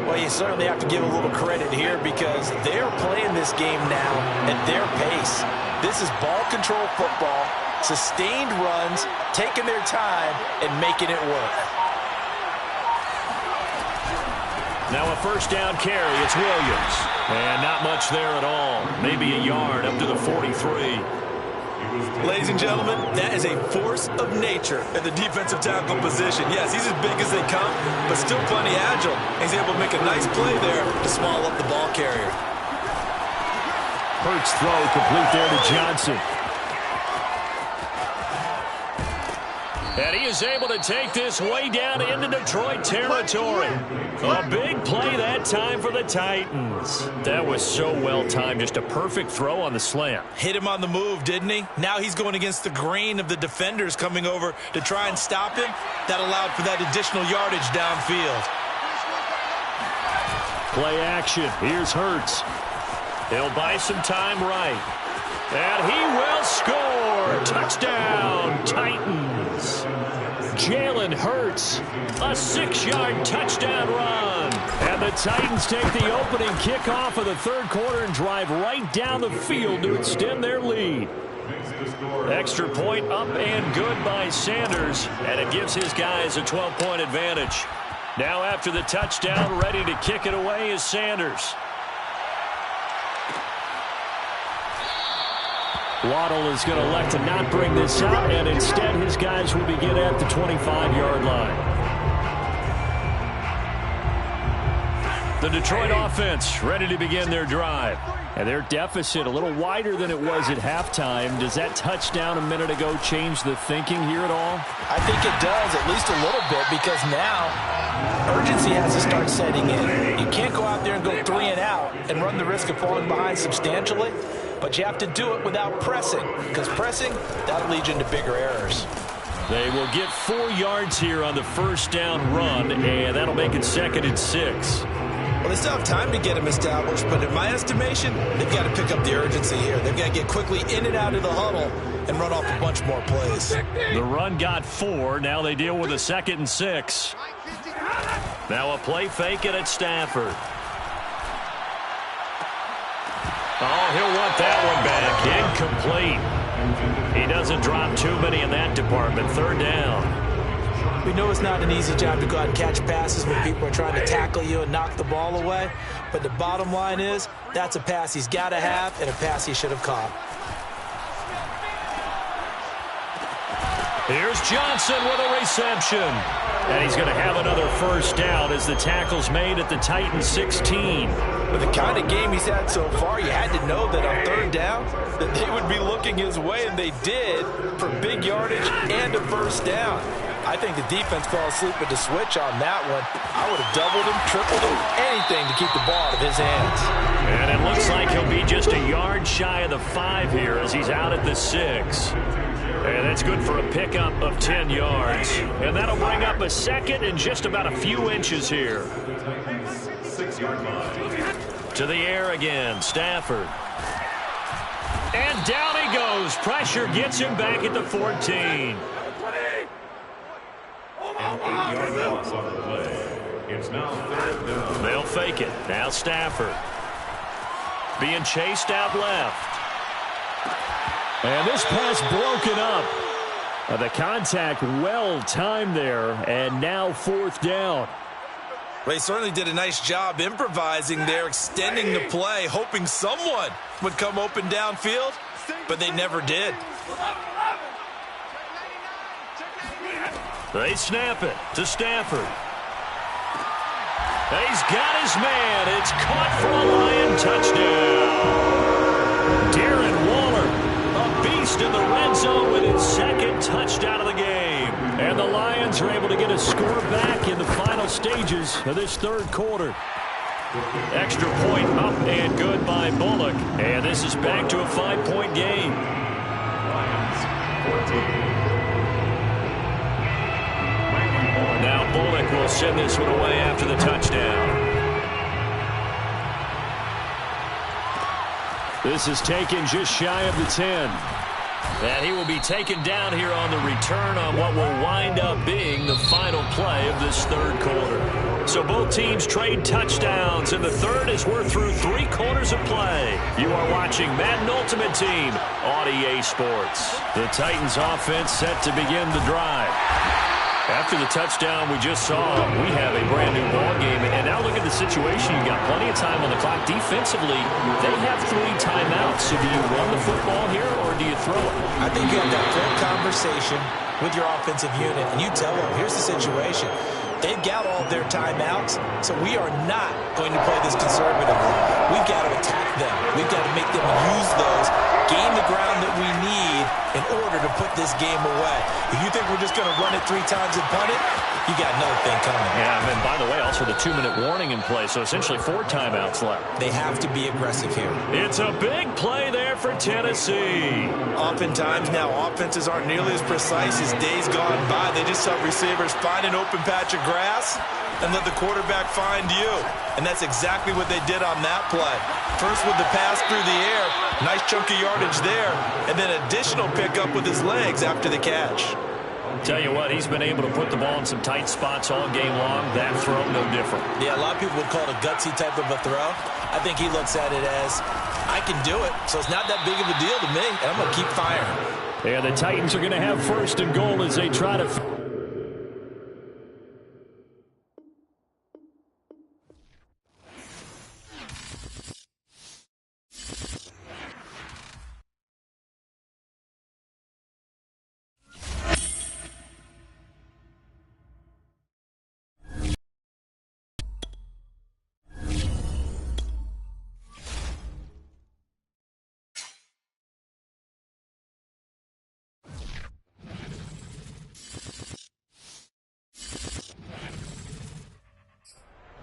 Well, you certainly have to give a little credit here because they're playing this game now at their pace. This is ball control football, sustained runs, taking their time, and making it work. Now a first down carry. It's Williams. And not much there at all. Maybe a yard up to the 43. Ladies and gentlemen, that is a force of nature at the defensive tackle position. Yes, he's as big as they come, but still plenty agile. He's able to make a nice play there to small up the ball carrier. Hurts throw complete there to Johnson. And he is able to take this way down into Detroit territory. A big play that time for the Titans. That was so well timed. Just a perfect throw on the slant. Hit him on the move, didn't he? Now he's going against the grain of the defenders coming over to try and stop him. That allowed for that additional yardage downfield. Play action. Here's Hurts. He'll buy some time right. And he will score. Touchdown, Titans. Jalen Hurts, a 6-yard touchdown run. And the Titans take the opening kickoff of the third quarter and drive right down the field to extend their lead. Extra point up and good by Sanders, and it gives his guys a 12-point advantage. Now after the touchdown, ready to kick it away is Sanders. Waddle is going to elect to not bring this out, and instead his guys will begin at the 25-yard line. The Detroit offense ready to begin their drive. And their deficit a little wider than it was at halftime. Does that touchdown a minute ago change the thinking here at all? I think it does, at least a little bit, because now urgency has to start setting in. You can't go out there and go 3 and out and run the risk of falling behind substantially, but you have to do it without pressing, because pressing, that'll lead you into bigger errors. They will get 4 yards here on the first down run, and that'll make it 2nd and 6. Well, they still have time to get him established, but in my estimation, they've got to pick up the urgency here. They've got to get quickly in and out of the huddle and run off a bunch more plays. The run got 4. Now they deal with a 2nd and 6. Now a play fake it at Stafford. Oh, he'll want that one back. Incomplete. He doesn't drop too many in that department. Third down. We know it's not an easy job to go out and catch passes when people are trying to tackle you and knock the ball away. But the bottom line is, that's a pass he's got to have and a pass he should have caught. Here's Johnson with a reception. And he's going to have another first down as the tackle's made at the Titans 16. With the kind of game he's had so far, you had to know that on third down that they would be looking his way, and they did, for big yardage and a first down. I think the defense fell asleep with the switch on that one. I would have doubled him, tripled him, anything to keep the ball out of his hands. And it looks like he'll be just a yard shy of the 5 here as he's out at the 6. And that's good for a pickup of 10 yards. And that'll bring up a second and just about a few inches here. 6-yard line. To the air again, Stafford. And down he goes. Pressure gets him back at the 14. An 8-yard loss on the play. It's now third down. They'll fake it. Now Stafford. Being chased out left. And this pass broken up. The contact well timed there, and now fourth down. Well, he certainly did a nice job improvising there, extending the play, hoping someone would come open downfield, but they never did. They snap it to Stafford. He's got his man. It's caught for a Lion touchdown. Darren Waller, a beast in the red zone with his second touchdown of the game. And the Lions are able to get a score back in the final stages of this third quarter. Extra point up and good by Bullock. And this is back to a 5-point game. Lions 14. Now Bullock will send this one away after the touchdown. This is taken just shy of the 10. And he will be taken down here on the return on what will wind up being the final play of this third quarter. So both teams trade touchdowns, and the third as we're through 3 quarters of play. You are watching Madden Ultimate Team on EA Sports. The Titans offense set to begin the drive. After the touchdown we just saw, we have a brand-new ball game. And now look at the situation. You've got plenty of time on the clock. Defensively, they have 3 timeouts. So do you run the football here or do you throw it? I think you have that full conversation with your offensive unit, and you tell them, here's the situation. They've got all of their timeouts, so we are not going to play this conservatively. We've got to attack them. We've got to make them use those, gain the ground that we need in order to put this game away. If you think we're just going to run it 3 times and punt it, you got another thing coming. Yeah, and by the way, also the 2-minute warning in play, so essentially 4 timeouts left. They have to be aggressive here. It's a big play there for Tennessee. Oftentimes now, offenses aren't nearly as precise as days gone by. They just have receivers find an open patch of grass and let the quarterback find you. And that's exactly what they did on that play. First with the pass through the air, nice chunk of yardage there, and then additional pickup with his legs after the catch. Tell you what, he's been able to put the ball in some tight spots all game long. That throw, no different. Yeah, a lot of people would call it a gutsy type of a throw. I think he looks at it as, I can do it, so it's not that big of a deal to me, and I'm going to keep firing. Yeah, the Titans are going to have first and goal as they try to...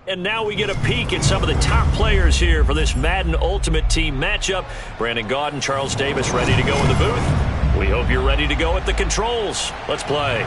And now we get a peek at some of the top players here for this Madden Ultimate Team matchup. Brandon Gaudin, Charles Davis ready to go in the booth. We hope you're ready to go at the controls. Let's play.